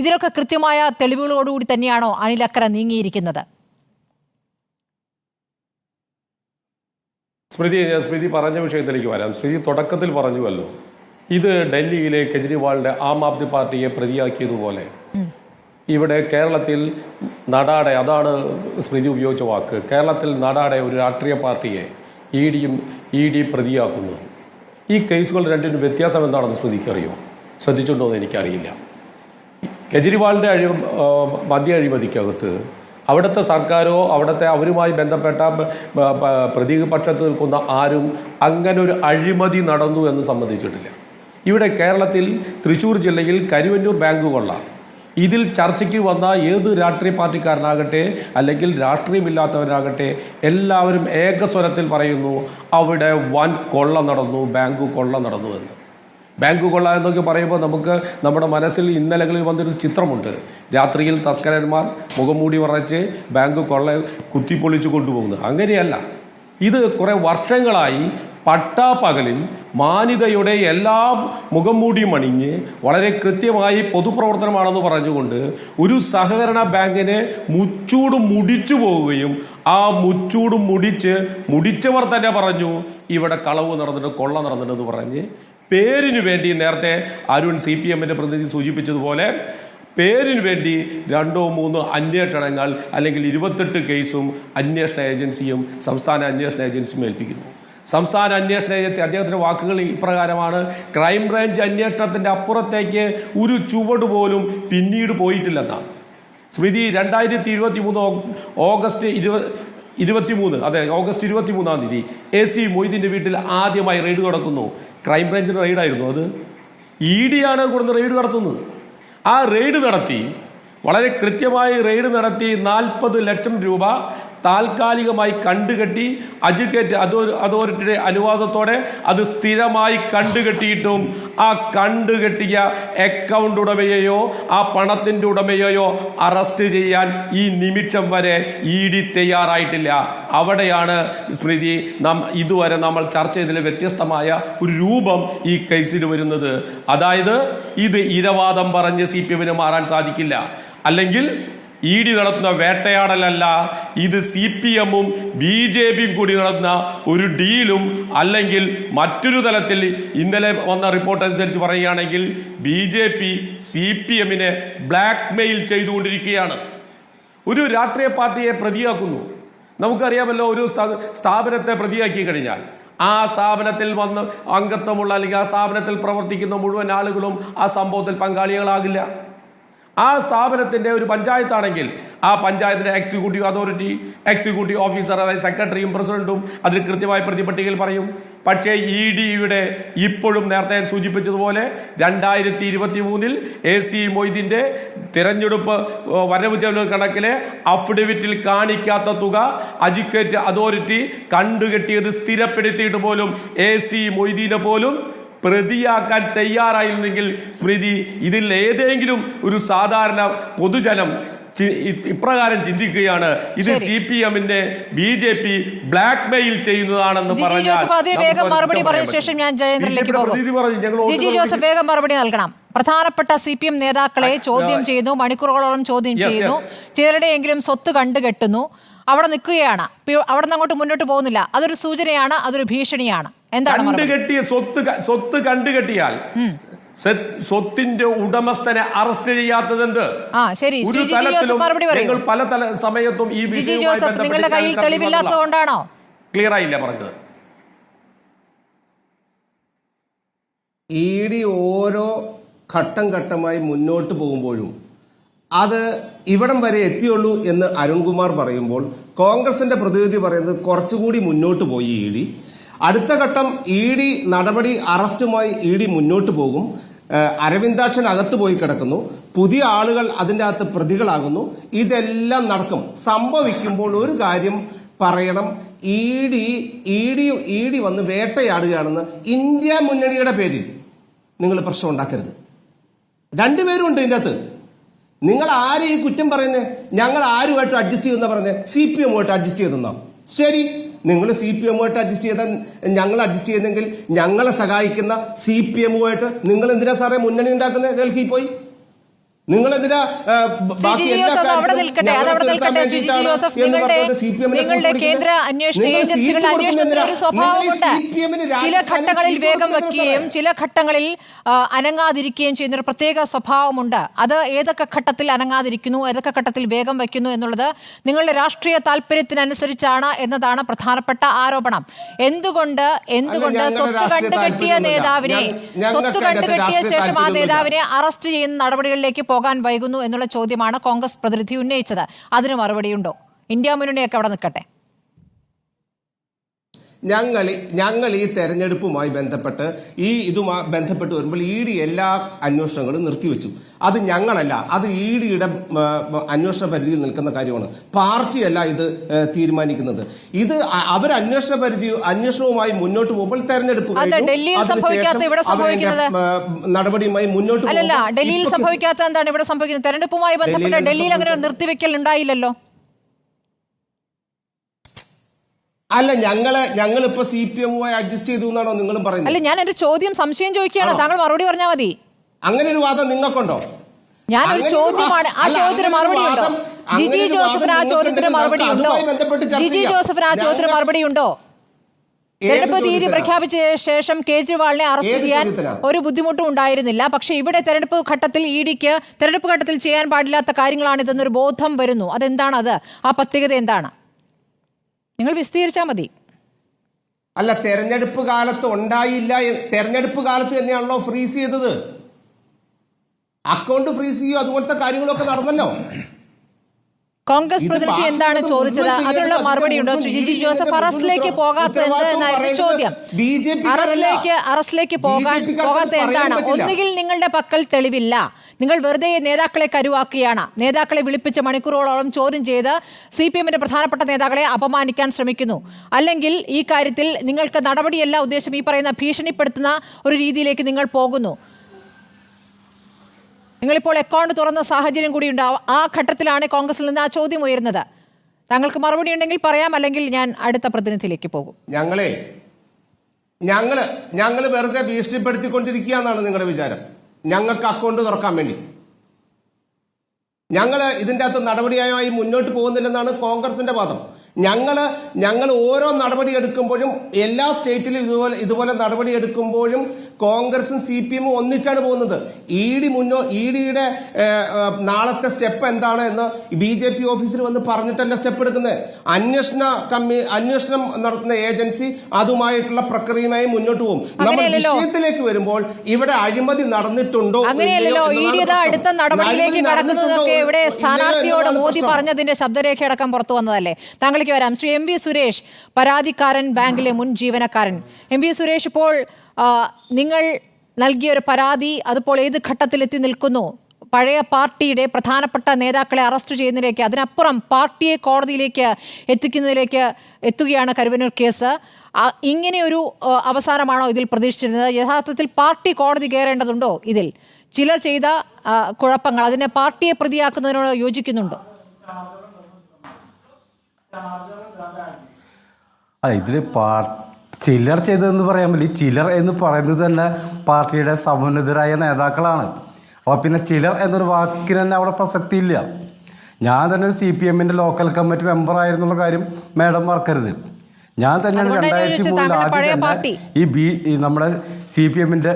ഇതിലൊക്കെ കൃത്യമായ തെളിവുകളോടുകൂടി തന്നെയാണോ അനിൽ അക്കര നീങ്ങിയിരിക്കുന്നത്? സ്മൃതി പറഞ്ഞ വിഷയത്തിലേക്ക് വരാം. സ്മൃതി തുടക്കത്തിൽ പറഞ്ഞുവല്ലോ, ഇത് ഡൽഹിയിലെ കെജ്രിവാളിന്റെ ആം ആദ്മി പാർട്ടിയെ പ്രതിയാക്കിയതുപോലെ ഇവിടെ കേരളത്തിൽ നടാടെ, അതാണ് സ്മൃതി ഉപയോഗിച്ച വാക്ക്, കേരളത്തിൽ നടാടെ ഒരു രാഷ്ട്രീയ പാർട്ടിയെ ഇ ഡി പ്രതിയാക്കുന്നു. ഈ കേസുകൾ രണ്ടിനും വ്യത്യാസം എന്താണെന്ന് സ്മൃതിക്ക് അറിയോ? ശ്രദ്ധിച്ചിട്ടുണ്ടോ എന്ന് എനിക്കറിയില്ല. കെജ്രിവാളിന്റെ മദ്യ അഴിമതിക്കകത്ത് അവിടുത്തെ സർക്കാരോ അവിടുത്തെ അവരുമായി ബന്ധപ്പെട്ട പ്രതിപക്ഷത്ത് നിൽക്കുന്ന ആരും അങ്ങനെ ഒരു അഴിമതി നടന്നു എന്ന് സമ്മതിച്ചിട്ടില്ല. ഇവിടെ കേരളത്തിൽ തൃശ്ശൂർ ജില്ലയിൽ കരുവന്നൂർ ബാങ്ക് കൊള്ള, ഇതിൽ ചർച്ചയ്ക്ക് വന്ന ഏത് രാഷ്ട്രീയ പാർട്ടിക്കാരനാകട്ടെ അല്ലെങ്കിൽ രാഷ്ട്രീയമില്ലാത്തവരാകട്ടെ എല്ലാവരും ഏകസ്വരത്തിൽ പറയുന്നു അവിടെ വൻ കൊള്ള നടന്നു, ബാങ്ക് കൊള്ള നടന്നു എന്ന്. ബാങ്ക് കൊള്ള എന്നൊക്കെ പറയുമ്പോൾ നമുക്ക് നമ്മുടെ മനസ്സിൽ ഇന്നലകളിൽ വന്നൊരു ചിത്രമുണ്ട്. രാത്രിയിൽ തസ്കരന്മാർ മുഖംമൂടി മറച്ച് ബാങ്ക് കൊള്ള കുത്തിപ്പൊളിച്ചു കൊണ്ടുപോകുന്നത്. അങ്ങനെയല്ല. ഇത് കുറെ വർഷങ്ങളായി പട്ടാപ്പകലിൽ മാന്യതയുടെ എല്ലാ മുഖം മൂടിയും അണിഞ്ഞ് വളരെ കൃത്യമായി പൊതുപ്രവർത്തനമാണെന്ന് പറഞ്ഞുകൊണ്ട് ഒരു സഹകരണ ബാങ്കിനെ മുച്ചൂടും മുടിച്ചു പോവുകയും ആ മുച്ചൂടും മുടിച്ചവർ തന്നെ പറഞ്ഞു ഇവിടെ കളവ് നടന്നിട്ട് കൊള്ള നടന്നിട്ടെന്ന് പറഞ്ഞ് പേരിനു വേണ്ടി, നേരത്തെ അരുൺ CPMന്റെ പ്രതിനിധി സൂചിപ്പിച്ചതുപോലെ, പേരിന് വേണ്ടി 2-3 അന്വേഷണങ്ങൾ അല്ലെങ്കിൽ 28 കേസും അന്വേഷണ ഏജൻസിയും സംസ്ഥാന അന്വേഷണ ഏജൻസിയും ഏൽപ്പിക്കുന്നു. സംസ്ഥാന അന്വേഷണ ഏജൻസി, അദ്ദേഹത്തിന്റെ വാക്കുകൾ ഇപ്രകാരമാണ്: ക്രൈംബ്രാഞ്ച് അന്വേഷണത്തിന്റെ അപ്പുറത്തേക്ക് ഒരു ചുവട് പോലും പിന്നീട് പോയിട്ടില്ലെന്നാണ്. സ്മൃതി 2023 ഓഗസ്റ്റ് 23-ാം തീയതി AC മൊയ്തീന്റെ വീട്ടിൽ ആദ്യമായി റെയ്ഡ് നടക്കുന്നു. ക്രൈംബ്രാഞ്ചിന്റെ റെയ്ഡായിരുന്നു അത്. ED ആണ് കൊടുന്ന് റെയ്ഡ് നടത്തുന്നത്. ആ റെയ്ഡ് നടത്തി, വളരെ കൃത്യമായി റെയ്ഡ് നടത്തി 40 ലക്ഷം രൂപ താൽക്കാലികമായി കണ്ടുകെട്ടി എഡ്യൂക്കേറ്റ് അതോറിറ്റിയുടെ അനുവാദത്തോടെ അത് സ്ഥിരമായി കണ്ടുകെട്ടിയിട്ടും ആ കണ്ടുകെട്ടിയ അക്കൗണ്ട് ഉടമയെയോ ആ പണത്തിന്റെ ഉടമയെയോ അറസ്റ്റ് ചെയ്യാൻ ഈ നിമിഷം വരെ ED തയ്യാറായിട്ടില്ല. അവിടെയാണ് സ്മൃതി ഇതുവരെ നമ്മൾ ചർച്ച ചെയ്തതിലെ വ്യത്യസ്തമായ ഒരു രൂപം ഈ കേസിൽ വരുന്നത്. അതായത് ഇത് ഇരവാദം പറഞ്ഞ് CPMന് മാറാൻ സാധിക്കില്ല. അല്ലെങ്കിൽ ED നടത്തുന്ന വേട്ടയാടലല്ല, ഇത് CPMും BJPയും കൂടി നടത്തുന്ന ഒരു ഡീലും, അല്ലെങ്കിൽ മറ്റൊരു തലത്തിൽ ഇന്നലെ വന്ന റിപ്പോർട്ട് അനുസരിച്ച് പറയുകയാണെങ്കിൽ BJP CPMനെ ബ്ലാക്ക് മെയിൽ ചെയ്തുകൊണ്ടിരിക്കുകയാണ്. ഒരു രാഷ്ട്രീയ പാർട്ടിയെ പ്രതിയാക്കുന്നു. നമുക്കറിയാമല്ലോ, ഒരു സ്ഥാപനത്തെ പ്രതിയാക്കി കഴിഞ്ഞാൽ ആ സ്ഥാപനത്തിൽ വന്ന് അംഗത്വമുള്ള അല്ലെങ്കിൽ ആ സ്ഥാപനത്തിൽ പ്രവർത്തിക്കുന്ന മുഴുവൻ ആളുകളും ആ സംഭവത്തിൽ പങ്കാളികളാകില്ല. ആ സ്ഥാപനത്തിന്റെ ഒരു പഞ്ചായത്താണെങ്കിൽ ആ പഞ്ചായത്തിന്റെ എക്സിക്യൂട്ടീവ് അതോറിറ്റി, എക്സിക്യൂട്ടീവ് ഓഫീസർ, അതായത് സെക്രട്ടറിയും പ്രസിഡന്റും അതിൽ കൃത്യമായി പ്രതിപട്ടികയിൽ പറയും. പക്ഷേ EDയുടെ ഇപ്പോഴും നേരത്തെ സൂചിപ്പിച്ചതുപോലെ 2023 AC മൊയ്തീന്റെ തിരഞ്ഞെടുപ്പ് വരവ് ചെലവ് കണക്കിലെ അഫിഡവിറ്റിൽ കാണിക്കാത്ത തുക എഡ്യൂക്കേറ്റ് അതോറിറ്റി കണ്ടുകെട്ടിയത് സ്ഥിരപ്പെടുത്തിയിട്ട് പോലും AC മൊയ്തീനെ പോലും പ്രതിയാക്കാൻ തയ്യാറായിരുന്നെങ്കിൽ സ്മൃതി, ഇതിൽ ഏതെങ്കിലും ഒരു സാധാരണ പൊതുജനം ഇപ്രകാരം ചിന്തിക്കുകയാണ്, ഇത് CPMന്റെ BJP ബ്ലാക്ക് മെയിൽ ചെയ്യുന്നതാണെന്ന് വേഗം മറുപടി പറഞ്ഞ ശേഷം ഞാൻ ജയേന്ദ്രനിലേക്ക് പോകും. ജിജി ജോസഫ് വേഗം മറുപടി നൽകണം. പ്രധാനപ്പെട്ട CPM നേതാക്കളെ ചോദ്യം ചെയ്യുന്നു, മണിക്കൂറുകളോളം ചോദ്യം ചെയ്യുന്നു, ചിലരുടെയെങ്കിലും സ്വത്ത് കണ്ടുകെട്ടുന്നു, അവിടെ നിൽക്കുകയാണ്, അവിടെ നിന്ന് അങ്ങോട്ട് മുന്നോട്ട് പോകുന്നില്ല. അതൊരു സൂചനയാണ്, അതൊരു ഭീഷണിയാണ്. എന്താണ് കണ്ടുകെട്ടിയ സ്വത്ത് കണ്ടുകെട്ടിയാൽ സ്വത്തിന്റെ ഉടമസ്ഥനെ അറസ്റ്റ് ചെയ്യാത്തതെന്ത്? ശരി, ഒരു തലത്തിലും ഞങ്ങൾ പല സമയത്തും ഈ നിങ്ങളുടെ കയ്യിൽ തെളിവില്ലാത്തതുകൊണ്ടാണോ? ക്ലിയർ ആയില്ല പറഞ്ഞത്. ഇ ഡി ഓരോ ഘട്ടം ഘട്ടമായി മുന്നോട്ട് പോകുമ്പോഴും അത് ഇവിടം വരെ എത്തിയുള്ളൂ എന്ന് അരുൺകുമാർ പറയുമ്പോൾ കോൺഗ്രസിന്റെ പ്രതിനിധി പറയുന്നത് കുറച്ചുകൂടി മുന്നോട്ട് പോയി ഇ ഡി. അടുത്ത ഘട്ടം ഇ ഡി നടപടി അറസ്റ്റുമായി ഇ ഡി മുന്നോട്ട് പോകും. അരവിന്ദാക്ഷൻ അകത്ത് പോയി കിടക്കുന്നു, പുതിയ ആളുകൾ അതിൻ്റെ അകത്ത് പ്രതികളാകുന്നു. ഇതെല്ലാം നടക്കും. സംഭവിക്കുമ്പോൾ ഒരു കാര്യം പറയണം, ഇ ഡി വന്ന് വേട്ടയാടുകയാണെന്ന് ഇന്ത്യ മുന്നണിയുടെ പേരിൽ നിങ്ങൾ പ്രശ്നം ഉണ്ടാക്കരുത്. രണ്ടുപേരും ഉണ്ട് ഇതിൻ്റെ അകത്ത്. നിങ്ങൾ ആരും ഈ കുറ്റം പറയുന്നത്? ഞങ്ങൾ ആരുമായിട്ട് അഡ്ജസ്റ്റ് ചെയ്യുന്ന പറഞ്ഞത്? CPM-ആയിട്ട് അഡ്ജസ്റ്റ് ചെയ്തെന്നാ? ശരി, നിങ്ങൾ CPM-ആയിട്ട് അഡ്ജസ്റ്റ് ചെയ്താൽ ഞങ്ങൾ അഡ്ജസ്റ്റ് ചെയ്യുന്നെങ്കിൽ ഞങ്ങളെ സഹായിക്കുന്ന CPM-ആയിട്ട് നിങ്ങൾ എന്തിനാ സാറേ മുന്നണി ഉണ്ടാക്കുന്നത്? ഡൽഹിയിൽ പോയി നിങ്ങളെന്തിനാ നിങ്ങളുടെ കേന്ദ്ര അന്വേഷണ ഏജൻസികളുടെ അന്വേഷണത്തിന് ഒരു സ്വഭാവമുണ്ട്. ചില ഘട്ടങ്ങളിൽ വേഗം വയ്ക്കുകയും ചില ഘട്ടങ്ങളിൽ അനങ്ങാതിരിക്കുകയും ചെയ്യുന്ന ഒരു പ്രത്യേക സ്വഭാവമുണ്ട്. അത് ഏതൊക്കെ ഘട്ടത്തിൽ അനങ്ങാതിരിക്കുന്നു, ഏതൊക്കെ ഘട്ടത്തിൽ വേഗം വയ്ക്കുന്നു എന്നുള്ളത് നിങ്ങളുടെ രാഷ്ട്രീയ താല്പര്യത്തിനനുസരിച്ചാണ് എന്നതാണ് പ്രധാനപ്പെട്ട ആരോപണം. എന്തുകൊണ്ട് സ്വത്ത് കണ്ടുകെട്ടിയ നേതാവിനെ, സ്വത്ത് കണ്ടുകെട്ടിയ ശേഷം ആ നേതാവിനെ അറസ്റ്റ് ചെയ്യുന്ന നടപടികളിലേക്ക് പോകാൻ വൈകുന്നു എന്നുള്ള ചോദ്യമാണ് കോൺഗ്രസ് പ്രതിനിധി ഉന്നയിച്ചത്. അതിന് മറുപടിയുണ്ടോ? ഇന്ത്യ മുന്നണിയൊക്കെ അവിടെ നിൽക്കട്ടെ. ഞങ്ങൾ ഈ തെരഞ്ഞെടുപ്പുമായി ബന്ധപ്പെട്ട് ഇതുമായി ബന്ധപ്പെട്ട് വരുമ്പോൾ ഇ ഡി എല്ലാ അന്വേഷണങ്ങളും നിർത്തിവെച്ചു. അത് ഞങ്ങളല്ല, അത് ഇ ഡിയുടെ അന്വേഷണ പരിധിയിൽ നിൽക്കുന്ന കാര്യമാണ്. പാർട്ടിയല്ല ഇത് തീരുമാനിക്കുന്നത്. ഇത് അവർ അന്വേഷണവുമായി മുന്നോട്ട് പോകുമ്പോൾ തെരഞ്ഞെടുപ്പ് നടപടിയുമായി മുന്നോട്ട് അല്ലല്ല, ഡൽഹിയിൽ സംഭവിക്കാത്ത എന്താണ് ഇവിടെ സംഭവിക്കുന്നത്? തെരഞ്ഞെടുപ്പുമായി ബന്ധപ്പെട്ട് ഡൽഹിയിൽ അങ്ങനെ നിർത്തിവെക്കൽ ഉണ്ടായില്ലല്ലോ. അല്ല, ഞങ്ങളിപ്പോ CPM-മായി അഡ്ജസ്റ്റ് ചെയ്തു എന്നാണോ നിങ്ങളും പറയുന്നത്? അല്ല, ഞാൻ എന്റെ സംശയം ചോദിക്കുകയാണ്, താങ്കൾ മറുപടി പറഞ്ഞാൽ മതി. അങ്ങനെ ഒരു വാദം നിങ്ങൾക്കുണ്ടോ? ഞാനൊരു ചോദ്യമാണ്, ആ ചോദ്യത്തിന് മറുപടി ഉണ്ടോ? ജിജി ജോസഫിന് ആ ചോദ്യത്തിന് മറുപടി ഉണ്ടോ? ജിജി ജോസഫിന് ആ ചോദ്യത്തിന് മറുപടി ഉണ്ടോ? തെരഞ്ഞെടുപ്പ് തീയതി പ്രഖ്യാപിച്ച ശേഷം കേജ്രിവാളിനെ അറസ്റ്റ് ചെയ്യാൻ ഒരു ബുദ്ധിമുട്ടും ഉണ്ടായിരുന്നില്ല. പക്ഷേ ഇവിടെ തെരഞ്ഞെടുപ്പ് ഘട്ടത്തിൽ ഇ ഡിക്ക് തെരഞ്ഞെടുപ്പ് ഘട്ടത്തിൽ ചെയ്യാൻ പാടില്ലാത്ത കാര്യങ്ങളാണിതെന്നൊരു ബോധം വരുന്നു. അതെന്താണ്? അത് ആ പ്രത്യേകത എന്താണ്? നിങ്ങൾ വിശദീകരിച്ചാൽ മതി. അല്ല, തെരഞ്ഞെടുപ്പ് കാലത്ത് ഉണ്ടായില്ല. തെരഞ്ഞെടുപ്പ് കാലത്ത് തന്നെയാണല്ലോ ഫ്രീസ് ചെയ്തത്. അക്കൗണ്ട് ഫ്രീസ് ചെയ്യും, അതുപോലത്തെ കാര്യങ്ങളൊക്കെ നടന്നല്ലോ. കോൺഗ്രസ് പ്രതിനിധി എന്താണ് ചോദിച്ചത്? അതിനുള്ള മറുപടി ഉണ്ടോ? ശ്രീ ജിജി ജോസഫ്, അറസ്റ്റിലേക്ക് പോകാത്തത് എന്തായിരുന്നു ചോദ്യം? അറസ്റ്റിലേക്ക് പോകാത്ത എന്താണ്? ഒന്നുകിൽ നിങ്ങളുടെ പക്കൽ തെളിവില്ല, നിങ്ങൾ വെറുതെ നേതാക്കളെ കരുവാക്കുകയാണ്. നേതാക്കളെ വിളിപ്പിച്ച് മണിക്കൂറുകളോളം ചോദ്യം ചെയ്ത് CPM-ന്റെ പ്രധാനപ്പെട്ട നേതാക്കളെ അപമാനിക്കാൻ ശ്രമിക്കുന്നു. അല്ലെങ്കിൽ ഈ കാര്യത്തിൽ നിങ്ങൾക്ക് നടപടിയല്ല ഉദ്ദേശം, ഈ പറയുന്ന ഭീഷണിപ്പെടുത്തുന്ന ഒരു രീതിയിലേക്ക് നിങ്ങൾ പോകുന്നു. നിങ്ങളിപ്പോൾ അക്കൗണ്ട് തുറന്ന സാഹചര്യം കൂടിയുണ്ട്. ആ ഘട്ടത്തിലാണ് കോൺഗ്രസിൽ നിന്ന് ആ ചോദ്യം ഉയരുന്നത്. താങ്കൾക്ക് മറുപടി ഉണ്ടെങ്കിൽ പറയാം, അല്ലെങ്കിൽ ഞാൻ അടുത്ത പ്രതിനിധിയിലേക്ക് പോകും. ഞങ്ങൾ വെറുതെ ഭീഷണിപ്പെടുത്തിക്കൊണ്ടിരിക്കുക എന്നാണ് നിങ്ങളുടെ വിചാരം? ഞങ്ങൾക്ക് അക്കൗണ്ട് തുറക്കാൻ വേണ്ടി ഞങ്ങൾ ഇതിൻ്റെ അകത്ത് നടപടിയായി മുന്നോട്ട് പോകുന്നില്ലെന്നാണ് കോൺഗ്രസിന്റെ വാദം. ഞങ്ങൾ ഓരോ നടപടി എടുക്കുമ്പോഴും എല്ലാ സ്റ്റേറ്റിലും ഇതുപോലെ നടപടി എടുക്കുമ്പോഴും കോൺഗ്രസും CPM-ഉം ഒന്നിച്ചാണ് പോകുന്നത്. ഇ ഡിയുടെ നാളത്തെ സ്റ്റെപ്പ് എന്താണ് എന്ന് BJP ഓഫീസിൽ വന്ന് പറഞ്ഞിട്ടല്ല സ്റ്റെപ്പ് എടുക്കുന്നത്. അന്വേഷണം നടത്തുന്ന ഏജൻസി അതുമായിട്ടുള്ള പ്രക്രിയയുമായി മുന്നോട്ട് പോകും. നമ്മൾ വിഷയത്തിലേക്ക് വരുമ്പോൾ ഇവിടെ അഴിമതി നടന്നിട്ടുണ്ടോ? അടുത്ത നടപടിയിലേക്ക് കടക്കുന്നതൊക്കെ ഇവിടെ സ്ഥാനാർത്ഥിയോട് മോദി പറഞ്ഞതിന്റെ ശബ്ദരേഖ അടക്കം പുറത്തു വന്നതല്ലേ? താങ്കൾ വരാം. ശ്രീ MV സുരേഷ്, പരാതിക്കാരൻ, ബാങ്കിലെ മുൻ ജീവനക്കാരൻ. MV സുരേഷ്, ഇപ്പോൾ നിങ്ങൾ നൽകിയൊരു പരാതി അതിപ്പോൾ ഏത് ഘട്ടത്തിലെത്തി നിൽക്കുന്നു? പഴയ പാർട്ടിയുടെ പ്രധാനപ്പെട്ട നേതാക്കളെ അറസ്റ്റ് ചെയ്യുന്നതിലേക്ക്, അതിനപ്പുറം പാർട്ടിയെ കോടതിയിലേക്ക് എത്തുകയാണ് കരുവന്നൂർ കേസ്. ഇങ്ങനെയൊരു അവസാനമാണോ ഇതിൽ പ്രതീക്ഷിച്ചിരുന്നത്? യഥാർത്ഥത്തിൽ പാർട്ടി കോടതി കയറേണ്ടതുണ്ടോ? ഇതിൽ ചിലർ ചെയ്ത കുഴപ്പങ്ങൾ, അതിനെ പാർട്ടിയെ പ്രതിയാക്കുന്നതിനോട് യോജിക്കുന്നുണ്ടോ? ഇതിൽ ചിലർ ചെയ്തതെന്ന് പറയാൻ പറ്റില്ല. ചിലർ എന്ന് പറയുന്നത് തന്നെ പാർട്ടിയുടെ സമുന്നതരായ നേതാക്കളാണ്. അപ്പോൾ പിന്നെ ചിലർ എന്നൊരു വാക്കിന് തന്നെ അവിടെ പ്രസക്തിയില്ല. ഞാൻ തന്നെ ഒരു CPM-ന്റെ ലോക്കൽ കമ്മിറ്റി മെമ്പർ ആയിരുന്നുള്ള കാര്യം മാഡം മറക്കരുത്. ഞാൻ തന്നെയാണ് 2003 ആദ്യം തന്നെ ഈ നമ്മുടെ CPM-ന്റെ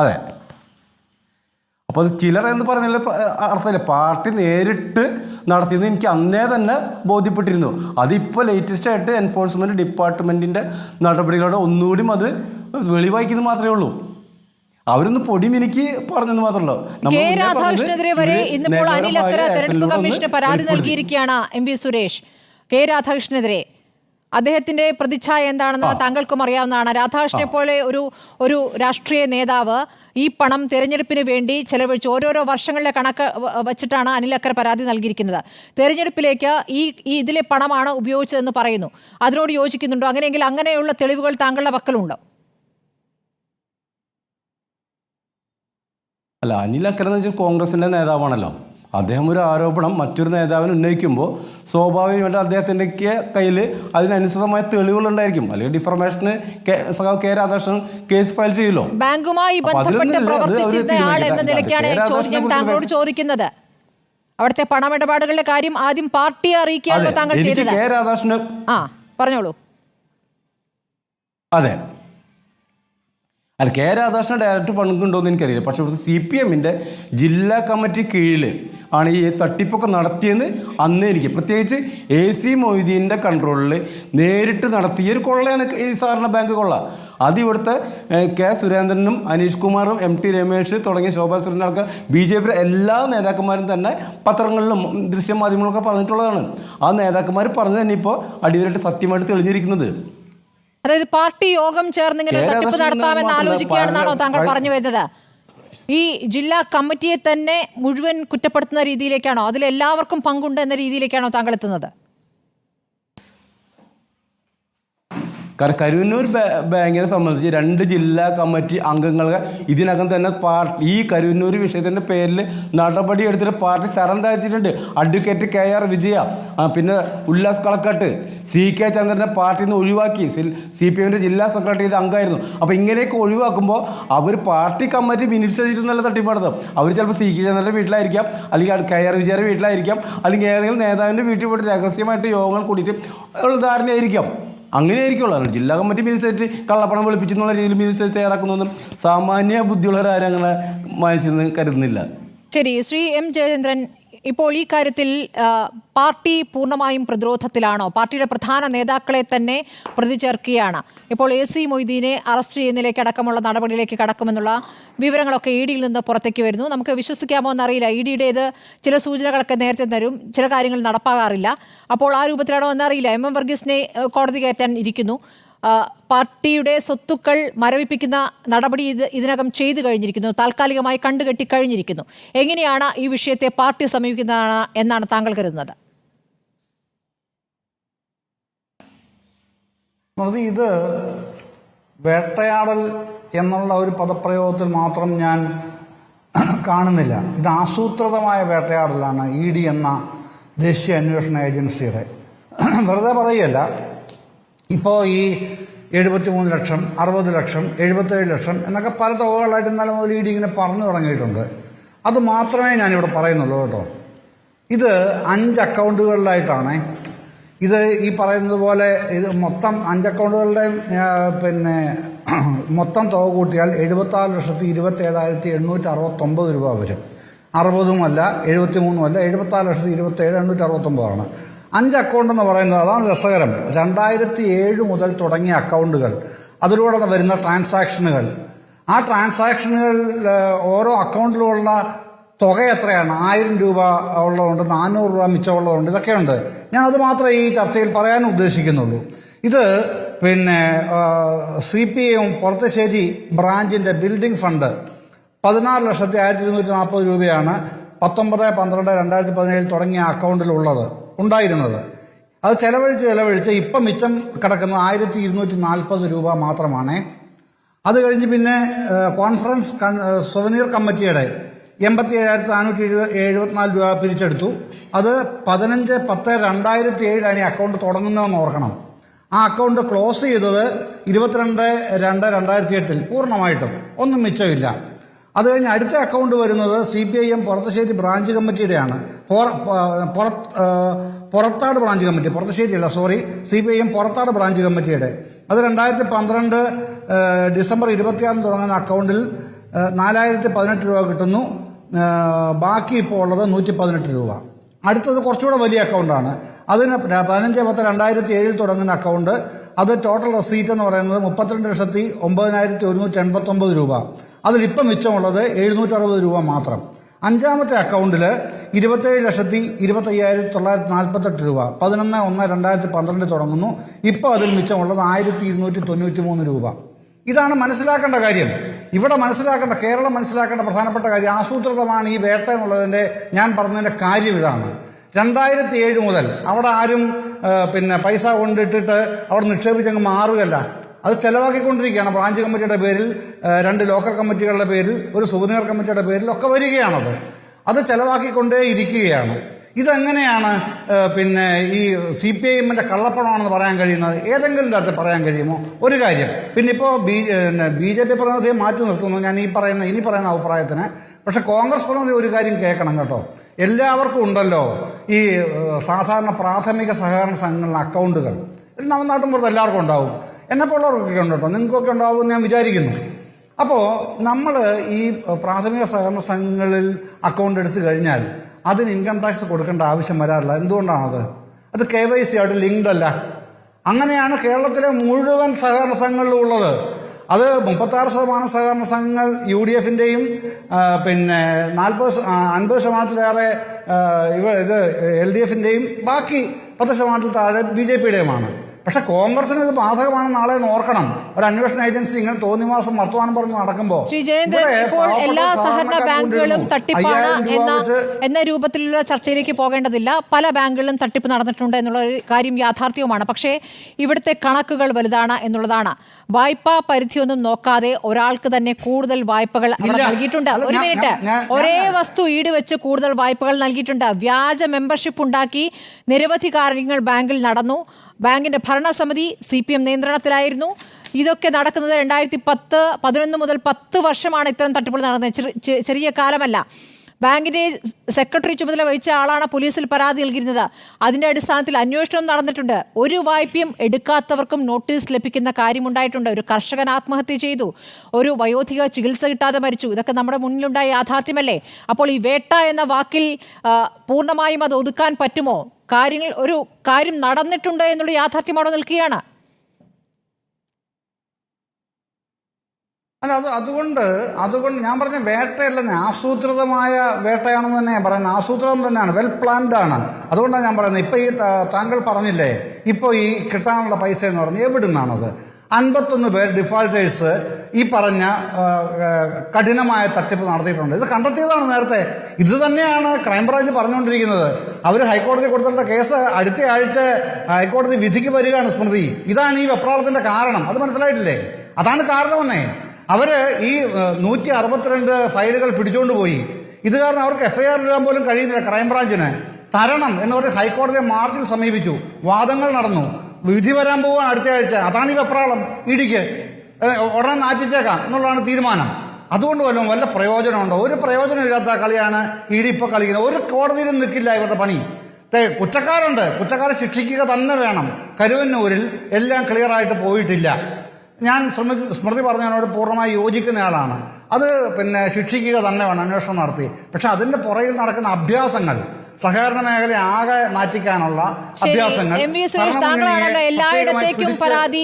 അതെ. അപ്പോൾ അത് ചിലർ എന്ന് പറഞ്ഞാൽ അർത്ഥമില്ല. പാർട്ടി നേരിട്ട് നടത്തിയെന്ന് എനിക്ക് അന്നേ തന്നെ ബോധ്യപ്പെട്ടിരുന്നു. അതിപ്പോൾ ലേറ്റസ്റ്റ് ആയിട്ട് എൻഫോഴ്സ്മെൻറ്റ് ഡിപ്പാർട്ട്മെൻറ്റിൻ്റെ നടപടികളുടെ ഒന്നുകൂടി അത് വെളിവായിക്കുന്നത് മാത്രമേ ഉള്ളൂ. അവരൊന്ന് പൊടിമിനിക്ക് പറഞ്ഞെന്ന് മാത്രമല്ലോ. കെ രാധാകൃഷ്ണനെതിരെ വരെ ഇന്നിപ്പോൾ അനിൽ അക്കര തെരഞ്ഞെടുപ്പ് കമ്മീഷന് പരാതി നൽകിയിരിക്കുകയാണ് MP സുരേഷ്. കെ രാധാകൃഷ്ണനെതിരെ അദ്ദേഹത്തിന്റെ പ്രതിച്ഛായ എന്താണെന്ന് താങ്കൾക്കും അറിയാവുന്നതാണ്. രാധാകൃഷ്ണനെ പോലെ ഒരു രാഷ്ട്രീയ നേതാവ് ഈ പണം തെരഞ്ഞെടുപ്പിന് വേണ്ടി ചെലവഴിച്ച് ഓരോരോ വർഷങ്ങളിലെ കണക്ക് വച്ചിട്ടാണ് അനിൽ അക്കര പരാതി നൽകിയിരിക്കുന്നത്. തെരഞ്ഞെടുപ്പിലേക്ക് ഈ ഇതിലെ പണമാണ് ഉപയോഗിച്ചതെന്ന് പറയുന്നു. അതിനോട് യോജിക്കുന്നുണ്ടോ? അങ്ങനെയെങ്കിൽ അങ്ങനെയുള്ള തെളിവുകൾ താങ്കളുടെ പക്കലുണ്ടോ? അല്ല, അനിൽ അക്കര എന്ന് വെച്ചാൽ കോൺഗ്രസിൻ്റെ നേതാവാണല്ലോ. അദ്ദേഹം ഒരു ആരോപണം മറ്റൊരു നേതാവിന് ഉന്നയിക്കുമ്പോൾ സ്വാഭാവികമായിട്ട് അദ്ദേഹത്തിൻ്റെ കയ്യിൽ അതിനനുസൃതമായ തെളിവുകളുണ്ടായിരിക്കും. അല്ലെങ്കിൽ ഡിഫർമേഷന് കെ രാധാകൃഷ്ണൻ കേസ് ഫയൽ ചെയ്യല്ലോ. ബാങ്കുമായി ബന്ധപ്പെട്ട് പ്രവർത്തിച്ചിരുന്നയാൾ എന്ന നിലയ്ക്കാണ് ചോദ്യം താങ്കളോട് ചോദിക്കുന്നത്. അവിടുത്തെ പണമിടപാടുകളുടെ കാര്യം ആദ്യം പാർട്ടിയെ അറിയിക്കുകയാണോ താങ്കൾ ചെയ്തത്? കെ രാധാകൃഷ്ണൻ പറഞ്ഞോളൂ. അതെ, അല്ല, കെ രാധാകൃഷ്ണൻ ഡയറക്റ്റ് പങ്കുണ്ടോയെന്ന് എനിക്കറിയില്ല. പക്ഷേ ഇവിടുത്തെ CPM-ന്റെ ജില്ലാ കമ്മിറ്റി കീഴിൽ ആണ് ഈ തട്ടിപ്പൊക്കെ നടത്തിയെന്ന് അന്ന് എനിക്ക്, പ്രത്യേകിച്ച് AC മൊയ്തീൻ്റെ കൺട്രോളിൽ നേരിട്ട് നടത്തിയ ഒരു കൊള്ളയാണ് ഈ സഹകരണ ബാങ്ക് കൊള്ള. അത് ഇവിടുത്തെ കെ സുരേന്ദ്രനും അനീഷ് കുമാറും MT രമേശ് തുടങ്ങിയ ശോഭാ സുരേന്ദ്രനടക്കം BJP എല്ലാ നേതാക്കന്മാരും തന്നെ പത്രങ്ങളിലും ദൃശ്യമാധ്യമങ്ങളൊക്കെ പറഞ്ഞിട്ടുള്ളതാണ്. ആ നേതാക്കന്മാർ പറഞ്ഞു തന്നെ ഇപ്പോൾ അടിവരായിട്ട് സത്യമായിട്ട് തെളിഞ്ഞിരിക്കുന്നത്. അതായത് പാർട്ടി യോഗം ചേർന്ന് ഇങ്ങനെ തട്ടിപ്പ് നടത്താമെന്ന് ആലോചിക്കുകയാണെന്നാണോ താങ്കൾ പറഞ്ഞു വരുന്നത്? ഈ ജില്ലാ കമ്മിറ്റിയെ തന്നെ മുഴുവൻ കുറ്റപ്പെടുത്തുന്ന രീതിയിലേക്കാണോ, അതിലെല്ലാവർക്കും പങ്കുണ്ട് എന്ന രീതിയിലേക്കാണോ താങ്കൾ എത്തുന്നത്? കാരണം കരുവന്നൂർ ബാങ്കിനെ സംബന്ധിച്ച് 2 ജില്ലാ കമ്മിറ്റി അംഗങ്ങൾ ഇതിനകം തന്നെ ഈ കരുവന്നൂർ വിഷയത്തിൻ്റെ പേരിൽ നടപടി എടുത്തിട്ട് പാർട്ടി തരം താഴ്ത്തിയിട്ടുണ്ട്. അഡ്വക്കേറ്റ് KR വിജയ, പിന്നെ ഉല്ലാസ് കളക്കാട്ട്, CK ചന്ദ്രനെ പാർട്ടിയിൽ നിന്ന് ഒഴിവാക്കി. CPM-ന്റെ ജില്ലാ സെക്രട്ടറിയുടെ അംഗമായിരുന്നു. അപ്പോൾ ഇങ്ങനെയൊക്കെ ഒഴിവാക്കുമ്പോൾ അവർ പാർട്ടി കമ്മിറ്റി മിനിറ്റ്സ് ചെയ്തിട്ട് നല്ല തട്ടിപ്പെടുത്തും. അവർ ചിലപ്പോൾ CK ചന്ദ്രൻ്റെ വീട്ടിലായിരിക്കാം, അല്ലെങ്കിൽ KR വിജയയുടെ വീട്ടിലായിരിക്കാം, അല്ലെങ്കിൽ ഏതെങ്കിലും നേതാവിൻ്റെ വീട്ടിൽ പോയിട്ട് രഹസ്യമായിട്ട് യോഗങ്ങൾ കൂടിയിട്ട് ഉള്ള ധാരണയായിരിക്കാം. അങ്ങനെ ആയിരിക്കുള്ളൂ. ജില്ലാ കമ്മിറ്റി മിനിസ്റ്റേറ്റ് കള്ളപ്പണം വെളുപ്പിച്ചെന്നുള്ള രീതിയിൽ മിനിസ്റ്റേറ്റ് തയ്യാറാക്കുന്നൊന്നും സാമാന്യ ബുദ്ധിയുള്ളവരാരും അങ്ങനെ വായിച്ചെന്ന് കരുതുന്നില്ല. ശരി, ശ്രീ M ജയചന്ദ്രൻ, ഇപ്പോൾ ഈ കാര്യത്തിൽ പാർട്ടി പൂർണ്ണമായും പ്രതിരോധത്തിലാണോ? പാർട്ടിയുടെ പ്രധാന നേതാക്കളെ തന്നെ പ്രതി ചേർക്കുകയാണ്. ഇപ്പോൾ AC മൊയ്തീനെ അറസ്റ്റ് ചെയ്യുന്നതിലേക്ക് അടക്കമുള്ള നടപടിയിലേക്ക് കടക്കുമെന്നുള്ള വിവരങ്ങളൊക്കെ ED-യിൽ നിന്ന് പുറത്തേക്ക് വരുന്നു. നമുക്ക് വിശ്വസിക്കാമോ എന്നറിയില്ല. ED-യുടേത് ചില സൂചനകളൊക്കെ നേരത്തെ തരും, ചില കാര്യങ്ങൾ നടപ്പാകാറില്ല. അപ്പോൾ ആ രൂപത്തിലാണോ എന്നറിയില്ല. MM വർഗീസിനെ കോടതി കയറ്റാൻ ഇരിക്കുന്നു. പാർട്ടിയുടെ സ്വത്തുക്കൾ മരവിപ്പിക്കുന്ന നടപടി ഇതിനകം ചെയ്തു കഴിഞ്ഞിരിക്കുന്നു, താൽക്കാലികമായി കണ്ടുകെട്ടി കഴിഞ്ഞിരിക്കുന്നു. എങ്ങനെയാണ് ഈ വിഷയത്തെ പാർട്ടി സമീപിക്കുന്നതാണ് എന്നാണ് താങ്കൾ കരുതുന്നത്? ഇത് വേട്ടയാടൽ എന്നുള്ള ഒരു പദപ്രയോഗത്തിൽ മാത്രം ഞാൻ കാണുന്നില്ല. ഇത് ആസൂത്രിതമായ വേട്ടയാടലാണ് ED എന്ന ദേശീയ അന്വേഷണ ഏജൻസിയുടെ. വെറുതെ പറയുകയല്ല. ഇപ്പോൾ ഈ 73 ലക്ഷം, 60 ലക്ഷം, 77 ലക്ഷം എന്നൊക്കെ പല തുകകളായിട്ട് ഇന്നലെ മുതൽ ED ഇങ്ങനെ പറഞ്ഞു തുടങ്ങിയിട്ടുണ്ട്. അത് മാത്രമേ ഞാനിവിടെ പറയുന്നുള്ളൂ കേട്ടോ. ഇത് 5 അക്കൗണ്ടുകളിലായിട്ടാണ്. ഇത് ഈ പറയുന്നത് പോലെ ഇത് മൊത്തം 5 അക്കൗണ്ടുകളുടെയും മൊത്തം തുക കൂട്ടിയാൽ 76,27,869 രൂപ വരും. 60ഉമല്ല, 73ഉമല്ല, 74,27,869 5 അക്കൗണ്ട് എന്ന് പറയുന്നത്. അതാണ് രസകരം. 2007 മുതൽ തുടങ്ങിയ അക്കൗണ്ടുകൾ, അതിലൂടെ വരുന്ന ട്രാൻസാക്ഷനുകൾ, ആ ട്രാൻസാക്ഷനുകൾ ഓരോ അക്കൗണ്ടിലുള്ള തുക എത്രയാണ്? 1000 രൂപ ഉള്ളതുണ്ട്, 400 രൂപ മിച്ചമുള്ളതുണ്ട്, ഇതൊക്കെയുണ്ട്. ഞാൻ അത് മാത്രമേ ഈ ചർച്ചയിൽ പറയാൻ ഉദ്ദേശിക്കുന്നുള്ളൂ. ഇത് CPM പൊറത്തശ്ശേരി ബ്രാഞ്ചിന്റെ ബിൽഡിംഗ് ഫണ്ട് 16,1,240 രൂപയാണ് 19/12/2017 തുടങ്ങിയ അക്കൗണ്ടിൽ ഉണ്ടായിരുന്നത്. അത് ചെലവഴിച്ച് ഇപ്പം മിച്ചം കിടക്കുന്ന 1,240 രൂപ മാത്രമാണ്. അത് കഴിഞ്ഞ് പിന്നെ കോൺഫറൻസ് സുവനീർ കമ്മിറ്റിയുടെ 87,474 രൂപ പിരിച്ചെടുത്തു. അത് 15/10/2007 ഈ അക്കൗണ്ട് തുടങ്ങുന്നതെന്ന് ഓർക്കണം. ആ അക്കൗണ്ട് ക്ലോസ് ചെയ്തത് 22/2/2008 പൂർണ്ണമായിട്ടും, ഒന്നും മിച്ചമില്ല. അത് കഴിഞ്ഞ് അടുത്ത അക്കൗണ്ട് വരുന്നത് CPIM പൊറത്തശ്ശേരി ബ്രാഞ്ച് കമ്മിറ്റിയുടെയാണ്. പുറത്താട് ബ്രാഞ്ച് കമ്മിറ്റി, പൊറത്തശ്ശേരിയല്ല, സോറി, CPIM പുറത്താട് ബ്രാഞ്ച് കമ്മിറ്റിയുടെ. അത് 2012 ഡിസംബർ 26 തുടങ്ങുന്ന അക്കൗണ്ടിൽ 4018 രൂപ കിട്ടുന്നു. ബാക്കി ഇപ്പോൾ ഉള്ളത് 118 രൂപ. അടുത്തത് കുറച്ചുകൂടെ വലിയ അക്കൗണ്ടാണ്. അതിന് 15/10/2007 തുടങ്ങുന്ന അക്കൗണ്ട്. അത് ടോട്ടൽ റെസീറ്റ് എന്ന് പറയുന്നത് 32,09,189 രൂപ. അതിലിപ്പം മിച്ചമുള്ളത് 760 രൂപ മാത്രം. അഞ്ചാമത്തെ അക്കൗണ്ടിൽ 27,25,948 രൂപ 11/1/2012 തുടങ്ങുന്നു. ഇപ്പോൾ അതിൽ മിച്ചമുള്ളത് 1,293 രൂപ. ഇതാണ് മനസ്സിലാക്കേണ്ട കാര്യം. ഇവിടെ മനസ്സിലാക്കേണ്ട, കേരളം മനസ്സിലാക്കേണ്ട പ്രധാനപ്പെട്ട കാര്യം ആസൂത്രിതമാണ് ഈ വേട്ട എന്നുള്ളതിൻ്റെ ഞാൻ പറഞ്ഞതിൻ്റെ കാര്യം ഇതാണ്. 2007 മുതൽ അവിടെ ആരും പൈസ കൊണ്ടിട്ടിട്ട് അവിടെ നിക്ഷേപിച്ചങ്ങ് മാറുകയല്ല. അത് ചെലവാക്കിക്കൊണ്ടിരിക്കുകയാണ്. ബ്രാഞ്ച് കമ്മിറ്റിയുടെ പേരിൽ, 2 ലോക്കൽ കമ്മിറ്റികളുടെ പേരിൽ, ഒരു സുവനീർ കമ്മിറ്റിയുടെ പേരിൽ ഒക്കെ വരികയാണത്. അത് ചെലവാക്കിക്കൊണ്ടേ ഇരിക്കുകയാണ്. ഇതെങ്ങനെയാണ് ഈ CPIMന്റെ കള്ളപ്പണമാണെന്ന് പറയാൻ കഴിയുന്നത്? ഏതെങ്കിലും തരത്തിൽ പറയാൻ കഴിയുമോ? ഒരു കാര്യം. പിന്നെ ഇപ്പോൾ BJP പ്രതിനിധിയെ മാറ്റി നിർത്തുന്നു ഞാൻ ഇനി പറയുന്ന അഭിപ്രായത്തിന്. പക്ഷെ കോൺഗ്രസ് പ്രതിനിധി ഒരു കാര്യം കേൾക്കണം കേട്ടോ. എല്ലാവർക്കും ഉണ്ടല്ലോ ഈ സാധാരണ പ്രാഥമിക സഹകരണ സംഘങ്ങളിലെ അക്കൗണ്ടുകൾ. നാട്ടിൻപുറത്ത് എല്ലാവർക്കും ഉണ്ടാവും. എന്നെപ്പോലുള്ളവർക്കൊക്കെ ഉണ്ട് കേട്ടോ. നിങ്ങൾക്കൊക്കെ ഉണ്ടാവുമെന്ന് ഞാൻ വിചാരിക്കുന്നു. അപ്പോൾ നമ്മൾ ഈ പ്രാഥമിക സഹകരണ സംഘങ്ങളിൽ അക്കൗണ്ട് എടുത്തു കഴിഞ്ഞാൽ അതിന് ഇൻകം ടാക്സ് കൊടുക്കേണ്ട ആവശ്യം വരാറില്ല. എന്തുകൊണ്ടാണത്? അത് KYC ആയിട്ട് ലിങ്ക്ഡ് അല്ല. അങ്ങനെയാണ് കേരളത്തിലെ മുഴുവൻ സഹകരണ സംഘങ്ങളിലും ഉള്ളത്. അത് 36% സഹകരണ സംഘങ്ങൾ UDFന്റെയും 50%-ലേറെ LDFന്റെയും ബാക്കി 10% താഴെ BJPയുടെയുമാണ്. പക്ഷെ കോൺഗ്രസിന് ഇത് ബാധകമാണെന്ന് നാളെ ഓർക്കണം. ഒരു അന്വേഷണ ഏജൻസി ഇങ്ങനെ തോന്നിവാസം വർത്തമാനം പറഞ്ഞ് നടക്കുമ്പോൾ ഇപ്പോൾ എല്ലാ സഹകരണ ബാങ്കുകളും തട്ടിപ്പാണ് എന്ന രൂപത്തിലുള്ള ചർച്ചയിലേക്ക് പോകേണ്ടതില്ല. പല ബാങ്കുകളിലും തട്ടിപ്പ് നടന്നിട്ടുണ്ട് എന്നുള്ള ഒരു കാര്യം യാഥാർത്ഥ്യവുമാണ്. പക്ഷേ ഇവിടുത്തെ കണക്കുകൾ വലുതാണ് എന്നുള്ളതാണ്. വായ്പാ പരിധിയൊന്നും നോക്കാതെ ഒരാൾക്ക് തന്നെ കൂടുതൽ വായ്പകൾ നൽകിയിട്ടുണ്ട്. ഒരു മിനിറ്റ്, ഒരേ വസ്തു ഈടുവെച്ച് കൂടുതൽ വായ്പകൾ നൽകിയിട്ടുണ്ട്. വ്യാജ മെമ്പർഷിപ്പ് ഉണ്ടാക്കി നിരവധി കാര്യങ്ങൾ ബാങ്കിൽ നടന്നു. ബാങ്കിന്റെ ഭരണസമിതി CPM നിയന്ത്രണത്തിലായിരുന്നു. ഇതൊക്കെ നടക്കുന്നത് 2010-11 മുതൽ 10 വർഷമാണ് ഇത്തരം തട്ടിപ്പുകൾ നടന്നത്. ചെറിയ കാലമല്ല. ബാങ്കിന്റെ സെക്രട്ടറി ചുമതല വഹിച്ച ആളാണ് പോലീസിൽ പരാതി നൽകിയിരുന്നത്. അതിന്റെ അടിസ്ഥാനത്തിൽ അന്വേഷണം നടന്നിട്ടുണ്ട്. ഒരു വായ്പയും എടുക്കാത്തവർക്കും നോട്ടീസ് ലഭിക്കുന്ന കാര്യമുണ്ടായിട്ടുണ്ട്. ഒരു കർഷകൻ ആത്മഹത്യ ചെയ്തു, ഒരു വയോധിക ചികിത്സ കിട്ടാതെ മരിച്ചു. ഇതൊക്കെ നമ്മുടെ മുന്നിലുണ്ടായ യാഥാർത്ഥ്യമല്ലേ? അപ്പോൾ ഈ വേട്ട എന്ന വാക്കിൽ പൂർണ്ണമായും അത് ഒതുക്കാൻ പറ്റുമോ? ഒരു കാര്യം നടന്നിട്ടുണ്ട് എന്നുള്ള യാഥാർത്ഥ്യം അവിടെ നിൽക്കുകയാണ്. അല്ല, അതുകൊണ്ട് ഞാൻ പറഞ്ഞ വേട്ടയല്ല, ആസൂത്രിതമായ വേട്ടയാണെന്ന് തന്നെ ഞാൻ പറയുന്നത്. ആസൂത്രിതം തന്നെയാണ്, വെൽ പ്ലാൻഡ് ആണ്. അതുകൊണ്ടാണ് ഞാൻ പറയുന്നത്. ഇപ്പൊ ഈ താങ്കൾ പറഞ്ഞില്ലേ, ഇപ്പോൾ ഈ കിട്ടാനുള്ള പൈസ എന്ന് പറഞ്ഞാൽ എവിടുന്നാണത്? 51 പേർ ഡിഫാൾട്ടേഴ്സ് ഈ പറഞ്ഞ കഠിനമായ തട്ടിപ്പ് നടത്തിയിട്ടുണ്ട്. ഇത് കണ്ടെത്തിയതാണ് നേരത്തെ. ഇത് തന്നെയാണ് ക്രൈംബ്രാഞ്ച് പറഞ്ഞുകൊണ്ടിരിക്കുന്നത്. അവർ ഹൈക്കോടതി കൊടുത്തിട്ടുള്ള കേസ് അടുത്ത ആഴ്ച ഹൈക്കോടതി വിധിക്ക് വരികയാണ്. സ്മൃതി, ഇതാണ് ഈ വെപ്രാളത്തിന്റെ കാരണം. അത് മനസ്സിലായിട്ടില്ലേ? അതാണ് കാരണമെന്നേ. അവര് ഈ 162 ഫയലുകൾ പിടിച്ചുകൊണ്ട് പോയി. ഇത് കാരണം അവർക്ക് FIR ഇടാൻ പോലും കഴിയുന്നില്ല. ക്രൈംബ്രാഞ്ചിന് തരണം എന്ന് പറഞ്ഞ് ഹൈക്കോടതിയെ മാർച്ചിൽ സമീപിച്ചു. വാദങ്ങൾ നടന്നു. വിധി വരാൻ പോവാൻ അടുത്ത ആഴ്ച. അതാണ് ഈ വെപ്രാളം. ഇടിക്ക് ഉടനെ നാറ്റിച്ചേക്കാം എന്നുള്ളതാണ് തീരുമാനം. അതുകൊണ്ട് വല്ല പ്രയോജനമുണ്ടോ? ഒരു പ്രയോജനമില്ലാത്ത കളിയാണ് ഇടി ഇപ്പോൾ കളിക്കുന്നത്. ഒരു കോടതിയിലും നിൽക്കില്ല ഇവരുടെ പണി. കുറ്റക്കാരെ ശിക്ഷിക്കുക തന്നെ വേണം. കരുവന്നൂരിൽ എല്ലാം ക്ലിയറായിട്ട് പോയിട്ടില്ല. ഞാൻ സ്മൃതി പറഞ്ഞതിനോട് പൂർണ്ണമായി യോജിക്കുന്നയാളാണ്. അത് ശിക്ഷിക്കുക തന്നെ വേണം, അന്വേഷണം നടത്തി. പക്ഷെ അതിന്റെ പുറകിൽ നടക്കുന്ന അഭ്യാസങ്ങൾ, സഹകരണ മേഖല ആകെ നാറ്റിക്കാനുള്ള അഭ്യാസങ്ങൾ എല്ലായിടത്തേക്കും പരാതി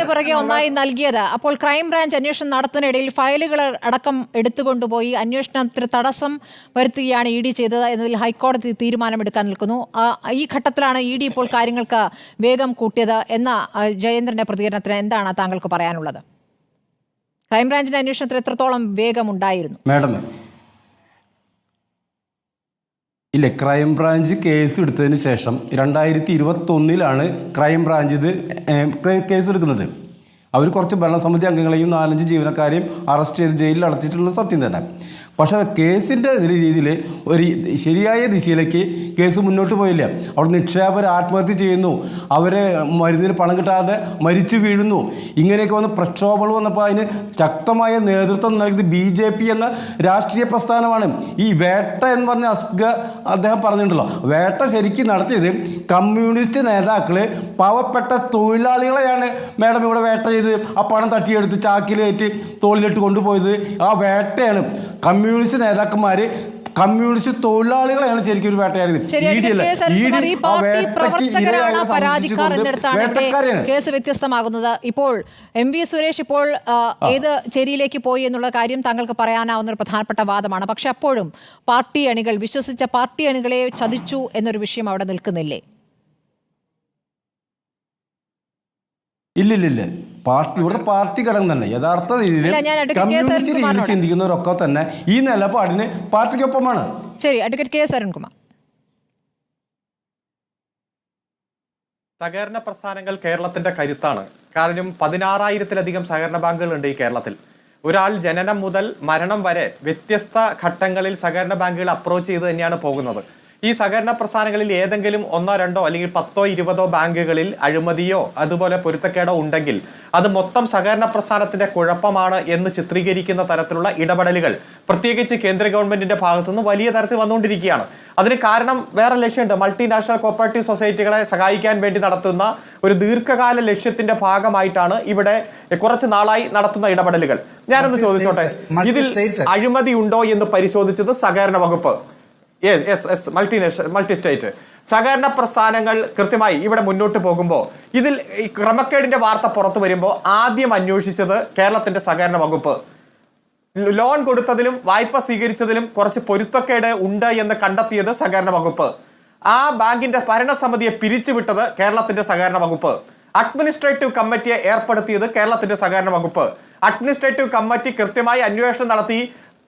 പുറകെ ഒന്നായി നൽകിയത്. അപ്പോൾ ക്രൈംബ്രാഞ്ച് അന്വേഷണം നടത്തുന്നതിനിടയിൽ ഫയലുകൾ അടക്കം എടുത്തുകൊണ്ടുപോയി അന്വേഷണത്തിന് തടസ്സം വരുത്തുകയാണ് ED ചെയ്തത് എന്നതിൽ ഹൈക്കോടതി തീരുമാനമെടുക്കാൻ നിൽക്കുന്നു. ഈ ഘട്ടത്തിലാണ് ED ഇപ്പോൾ കാര്യങ്ങൾക്ക് വേഗം കൂട്ടിയത് എന്ന ജയേന്ദ്രന്റെ പ്രതികരണത്തിന് എന്താണ് താങ്കൾക്ക് പറയാനുള്ളത്? ക്രൈംബ്രാഞ്ചിന്റെ അന്വേഷണത്തിൽ എത്രത്തോളം വേഗമുണ്ടായിരുന്നു? മാഡം, ഇല്ല, ക്രൈംബ്രാഞ്ച് കേസ് എടുത്തതിന് ശേഷം 2021 ക്രൈംബ്രാഞ്ച് ഇത് കേസ് എടുക്കുന്നത്. അവർ കുറച്ച് ഭരണസമിതി അംഗങ്ങളെയും 4-5 ജീവനക്കാരെയും അറസ്റ്റ് ചെയ്ത് ജയിലിൽ അടച്ചിട്ടുള്ള സത്യം തന്നെ. പക്ഷേ കേസിൻ്റെ രീതിയിൽ ഒരു ശരിയായ ദിശയിലേക്ക് കേസ് മുന്നോട്ട് പോയില്ല. അവിടെ നിക്ഷേപകർ ആത്മഹത്യ ചെയ്യുന്നു, അവരെ മരുന്നിന് പണം കിട്ടാതെ മരിച്ചു വീഴുന്നു. ഇങ്ങനെയൊക്കെ വന്ന് പ്രക്ഷോഭങ്ങൾ വന്നപ്പോൾ അതിന് ശക്തമായ നേതൃത്വം നൽകിയത് BJP എന്ന രാഷ്ട്രീയ പ്രസ്ഥാനമാണ്. ഈ വേട്ട എന്ന് പറഞ്ഞ അദ്ദേഹം പറഞ്ഞിട്ടുണ്ടല്ലോ, വേട്ട ശരിക്കും നടത്തിയത് കമ്മ്യൂണിസ്റ്റ് നേതാക്കൾ പാവപ്പെട്ട തൊഴിലാളികളെയാണ് മാഡം ഇവിടെ വേട്ട ചെയ്തത്. ചെയ്ത് ആ പണം തട്ടിയെടുത്ത് ചാക്കിലേറ്റ് തോളിലിട്ട് കൊണ്ടുപോയത് ആ വേട്ടയാണ്. കമ്മ്യൂണിസ്റ്റ് നേതാക്കന്മാർ കമ്മ്യൂണിസ്റ്റ് തൊഴിലാളികളെയാണ് ശരിക്കും ഒരു വേട്ടയാടിയത്. കേസ് വ്യത്യസ്തമാകുന്നത്. ഇപ്പോൾ എം വി സുരേഷ് ഇപ്പോൾ ഏത് ചേരിയിലേക്ക് പോയി എന്നുള്ള കാര്യം താങ്കൾക്ക് പറയാനാവുന്ന ഒരു പ്രധാനപ്പെട്ട വാദമാണ്. പക്ഷെ അപ്പോഴും പാർട്ടി അണികൾ വിശ്വസിച്ച പാർട്ടി അണികളെ ചതിച്ചു എന്നൊരു വിഷയം അവിടെ നിൽക്കുന്നില്ലേ? ഇല്ലില്ല, ഇവിടെ പാർട്ടി ഘടകം തന്നെ യഥാർത്ഥ രീതിയിൽ കമ്മ്യൂണിസ്റ്റ് രീതിയിൽ ചിന്തിക്കുന്നവരൊക്കെ തന്നെ ഈ നിലപാടിന് പാർട്ടിക്കൊപ്പമാണ്. ശരി, അഡ്വക്കേറ്റ് കെ എസ് അരുൺകുമാർ. സഹകരണ പ്രസ്ഥാനങ്ങൾ കേരളത്തിന്റെ കരുത്താണ്. കാരണം 16,000-ലധികം സഹകരണ ബാങ്കുകളുണ്ട് ഈ കേരളത്തിൽ. ഒരാൾ ജനനം മുതൽ മരണം വരെ വ്യത്യസ്ത ഘട്ടങ്ങളിൽ സഹകരണ ബാങ്കുകൾ അപ്രോച്ച് ചെയ്ത് തന്നെയാണ് പോകുന്നത്. ഈ സഹകരണ പ്രസ്ഥാനങ്ങളിൽ ഏതെങ്കിലും 1, 2 അല്ലെങ്കിൽ 10, 20 ബാങ്കുകളിൽ അഴിമതിയോ അതുപോലെ പൊരുത്തക്കേടോ ഉണ്ടെങ്കിൽ അത് മൊത്തം സഹകരണ പ്രസ്ഥാനത്തിന്റെ കുഴപ്പമാണ് എന്ന് ചിത്രീകരിക്കുന്ന തരത്തിലുള്ള ഇടപെടലുകൾ പ്രത്യേകിച്ച് കേന്ദ്ര ഗവൺമെന്റിന്റെ ഭാഗത്തുനിന്ന് വലിയ തരത്തിൽ വന്നുകൊണ്ടിരിക്കുകയാണ്. അതിന് കാരണം വേറെ ലക്ഷ്യമുണ്ട്. മൾട്ടിനാഷണൽ കോപ്പറേറ്റീവ് സൊസൈറ്റികളെ സഹായിക്കാൻ വേണ്ടി നടത്തുന്ന ഒരു ദീർഘകാല ലക്ഷ്യത്തിന്റെ ഭാഗമായിട്ടാണ് ഇവിടെ കുറച്ച് നാളായി നടത്തുന്ന ഇടപെടലുകൾ. ഞാനൊന്ന് ചോദിച്ചോട്ടെ, ഇതിൽ അഴിമതി ഉണ്ടോ എന്ന് പരിശോധിച്ചത് സഹകരണ വകുപ്പ്, മൾട്ടി സ്റ്റേറ്റ് സഹകരണ പ്രസ്ഥാനങ്ങൾ കൃത്യമായി ഇവിടെ മുന്നോട്ട് പോകുമ്പോൾ ഇതിൽ ഈ ക്രമക്കേടിന്റെ വാർത്ത പുറത്തു വരുമ്പോൾ ആദ്യം അന്വേഷിച്ചത് കേരളത്തിന്റെ സഹകരണ വകുപ്പ്. ലോൺ കൊടുത്തതിലും വായ്പ സ്വീകരിച്ചതിലും കുറച്ച് പൊരുത്തക്കേട് ഉണ്ട് എന്ന് കണ്ടെത്തിയത് സഹകരണ വകുപ്പ്. ആ ബാങ്കിന്റെ ഭരണസമിതിയെ പിരിച്ചുവിട്ടത് കേരളത്തിന്റെ സഹകരണ വകുപ്പ്. അഡ്മിനിസ്ട്രേറ്റീവ് കമ്മിറ്റിയെ ഏർപ്പെടുത്തിയത് കേരളത്തിന്റെ സഹകരണ വകുപ്പ്. അഡ്മിനിസ്ട്രേറ്റീവ് കമ്മിറ്റി കൃത്യമായി അന്വേഷണം നടത്തി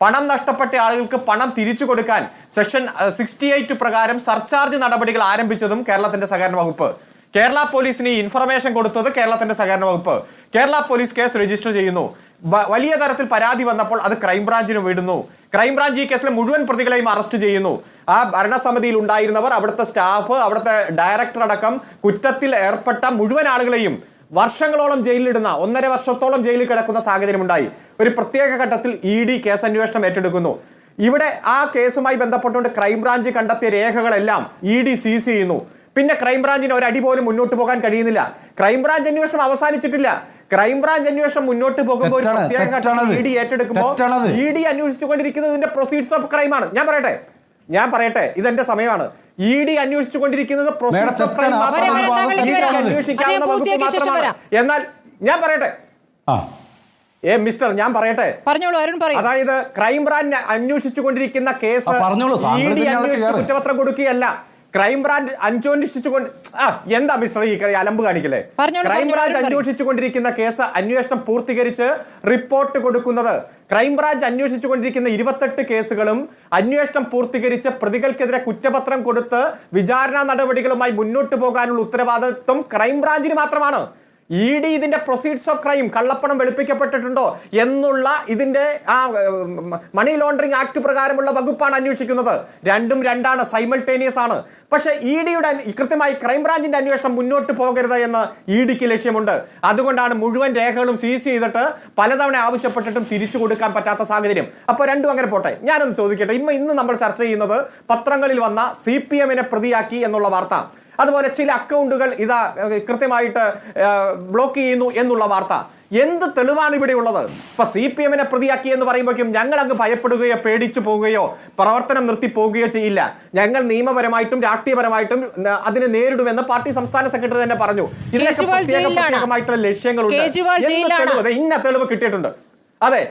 പണം നഷ്ടപ്പെട്ട ആളുകൾക്ക് പണം തിരിച്ചു കൊടുക്കാൻ സെക്ഷൻ 68 പ്രകാരം സർചാർജ് നടപടികൾ ആരംഭിച്ചതും കേരളത്തിന്റെ സഹകരണ വകുപ്പ്. കേരള പോലീസിന് ഇൻഫർമേഷൻ കൊടുത്തത് കേരളത്തിന്റെ സഹകരണ വകുപ്പ്. കേരള പോലീസ് കേസ് രജിസ്റ്റർ ചെയ്യുന്നു. വലിയ തരത്തിൽ പരാതി വന്നപ്പോൾ അത് ക്രൈംബ്രാഞ്ചിന് വിടുന്നു. ക്രൈംബ്രാഞ്ച് ഈ കേസിലെ മുഴുവൻ പ്രതികളെയും അറസ്റ്റ് ചെയ്യുന്നു. ആ ഭരണസമിതിയിൽ ഉണ്ടായിരുന്നവർ, അവിടുത്തെ സ്റ്റാഫ്, അവിടുത്തെ ഡയറക്ടർ അടക്കം കുറ്റത്തിൽ ഏർപ്പെട്ട മുഴുവൻ ആളുകളെയും വർഷങ്ങളോളം ജയിലിലിടുന്ന 1.5 വർഷത്തോളം ജയിലിൽ കിടക്കുന്ന സാഹചര്യം ഉണ്ടായി. ഒരു പ്രത്യേക ഘട്ടത്തിൽ ED കേസ് അന്വേഷണം ഏറ്റെടുക്കുന്നു. ഇവിടെ ആ കേസുമായി ബന്ധപ്പെട്ടുകൊണ്ട് ക്രൈംബ്രാഞ്ച് കണ്ടെത്തിയ രേഖകളെല്ലാം ED സീസ് ചെയ്യുന്നു. പിന്നെ ക്രൈംബ്രാഞ്ചിന് ഒരടി പോലും മുന്നോട്ട് പോകാൻ കഴിയുന്നില്ല. ക്രൈംബ്രാഞ്ച് അന്വേഷണം അവസാനിച്ചിട്ടില്ല. ക്രൈംബ്രാഞ്ച് അന്വേഷണം മുന്നോട്ട് പോകുമ്പോൾ ഒരു പ്രത്യേക ഘട്ടത്തിൽ ED ഏറ്റെടുക്കുമ്പോൾ ED അന്വേഷിച്ചുകൊണ്ടിരിക്കുന്നതിന്റെ പ്രൊസീഡ്സ് ഓഫ് ക്രൈമാണ്. ഞാൻ പറയട്ടെ, ഇതെന്റെ സമയമാണ്. ED അന്വേഷിച്ചുകൊണ്ടിരിക്കുന്നത് പ്രൊസീഡ്സ് ഓഫ് ക്രൈം മാത്രമാണ്, അന്വേഷിക്കാവുന്ന വകുപ്പ് മാത്രമാണ്. എന്നാൽ ഞാൻ പറയട്ടെ മിസ്റ്റർ, ഞാൻ പറയട്ടെ, അതായത് ക്രൈംബ്രാഞ്ച് അന്വേഷിച്ചുകൊണ്ടിരിക്കുന്ന കേസ് ED അന്വേഷിച്ച് കുറ്റപത്രം കൊടുക്കുകയല്ല. ക്രൈംബ്രാഞ്ച് അന്വേഷിച്ചുകൊണ്ട് എന്താ മിസ്റ്റർ ഈ അലമ്പ് കാണിക്കല്ലേ? ക്രൈംബ്രാഞ്ച് അന്വേഷിച്ചുകൊണ്ടിരിക്കുന്ന കേസ് അന്വേഷണം പൂർത്തീകരിച്ച് റിപ്പോർട്ട് കൊടുക്കുന്നത്. ക്രൈംബ്രാഞ്ച് അന്വേഷിച്ചുകൊണ്ടിരിക്കുന്ന 28 കേസുകളും അന്വേഷണം പൂർത്തീകരിച്ച് പ്രതികൾക്കെതിരെ കുറ്റപത്രം കൊടുത്ത് വിചാരണ നടപടികളുമായി മുന്നോട്ട് പോകാനുള്ള ഉത്തരവാദിത്വം ക്രൈംബ്രാഞ്ചിന് മാത്രമാണ്. ED ഇതിന്റെ പ്രൊസീഡ്സ് ഓഫ് ക്രൈം, കള്ളപ്പണം വെളുപ്പിക്കപ്പെട്ടിട്ടുണ്ടോ എന്നുള്ള ഇതിന്റെ മണി ലോണ്ടറിംഗ് ആക്ട് പ്രകാരമുള്ള വകുപ്പാണ് അന്വേഷിക്കുന്നത്. രണ്ടും രണ്ടാണ്, സൈമൾട്ടേനിയസ് ആണ്. പക്ഷേ EDയുടെ കൃത്യമായി ക്രൈംബ്രാഞ്ചിന്റെ അന്വേഷണം മുന്നോട്ട് പോകരുത് എന്ന് EDക്ക് ലക്ഷ്യമുണ്ട്. അതുകൊണ്ടാണ് മുഴുവൻ രേഖകളും സീസ് ചെയ്തിട്ട് പലതവണ ആവശ്യപ്പെട്ടിട്ടും തിരിച്ചു കൊടുക്കാൻ പറ്റാത്ത സാഹചര്യം. അപ്പോൾ രണ്ടും അങ്ങനെ പോട്ടെ. ഞാനൊന്ന് ചോദിക്കട്ടെ, ഇന്ന് നമ്മൾ ചർച്ച ചെയ്യുന്നത് പത്രങ്ങളിൽ വന്ന CPM-നെ പ്രതിയാക്കി എന്നുള്ള വാർത്ത, അതുപോലെ ചില അക്കൗണ്ടുകൾ ഇതാ കൃത്യമായിട്ട് ബ്ലോക്ക് ചെയ്യുന്നു എന്നുള്ള വാർത്ത. എന്ത് തെളിവാണ് ഇവിടെ ഉള്ളത്? ഇപ്പൊ CPM-നെ പ്രതിയാക്കി എന്ന് പറയുമ്പോഴേക്കും ഞങ്ങൾ അങ്ങ് ഭയപ്പെടുകയോ പേടിച്ചു പോവുകയോ പ്രവർത്തനം നിർത്തി പോവുകയോ ചെയ്യില്ല. ഞങ്ങൾ നിയമപരമായിട്ടും രാഷ്ട്രീയപരമായിട്ടും അതിനെ നേരിടുമെന്ന് പാർട്ടി സംസ്ഥാന സെക്രട്ടറി തന്നെ പറഞ്ഞു. ഇതിനൊക്കെ പ്രത്യേകമായിട്ടുള്ള ലക്ഷ്യങ്ങളുണ്ട്. ഇന്ന തെളിവ് കിട്ടിയിട്ടുണ്ട്. അതെ,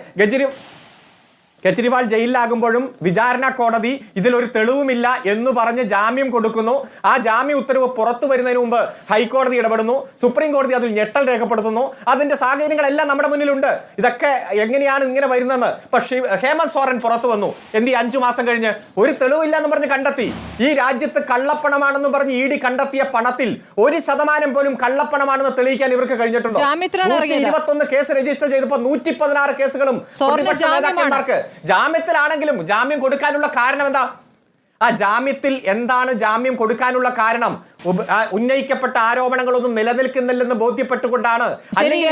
കെജ്രിവാൾ ജയിലിലാകുമ്പോഴും വിചാരണ കോടതി ഇതിലൊരു തെളിവുമില്ല എന്ന് പറഞ്ഞ് ജാമ്യം കൊടുക്കുന്നു. ആ ജാമ്യ ഉത്തരവ് പുറത്തു വരുന്നതിന് മുമ്പ് ഹൈക്കോടതി ഇടപെടുന്നു. സുപ്രീം കോടതി അതിൽ ഞെട്ടൽ രേഖപ്പെടുത്തുന്നു. അതിന്റെ സാഹചര്യങ്ങളെല്ലാം നമ്മുടെ മുന്നിലുണ്ട്. ഇതൊക്കെ എങ്ങനെയാണ് ഇങ്ങനെ വരുന്നതെന്ന്. പക്ഷേ ഹേമന്ത് സോറൻ പുറത്തു വന്നു. 5 മാസം കഴിഞ്ഞ് ഒരു തെളിവില്ല എന്ന് പറഞ്ഞ് കണ്ടെത്തി. ഈ രാജ്യത്ത് കള്ളപ്പണമാണെന്ന് പറഞ്ഞ് ED കണ്ടെത്തിയ പണത്തിൽ 1% പോലും കള്ളപ്പണമാണെന്ന് തെളിയിക്കാൻ ഇവർക്ക് കഴിഞ്ഞിട്ടുണ്ടോ? 121 കേസ് രജിസ്റ്റർ ചെയ്തപ്പോൾ 116 കേസുകളും പ്രതിപക്ഷ നേതാക്കന്മാർക്ക് ജാമ്യത്തിലാണെങ്കിലും ജാമ്യം കൊടുക്കാനുള്ള കാരണം എന്താ? ആ ജാമ്യത്തിൽ എന്താണ് ജാമ്യം കൊടുക്കാനുള്ള കാരണം? ഉന്നയിക്കപ്പെട്ട ആരോപണങ്ങളൊന്നും നിലനിൽക്കുന്നില്ലെന്ന് ബോധ്യപ്പെട്ടുകൊണ്ടാണ്. അല്ലെങ്കിൽ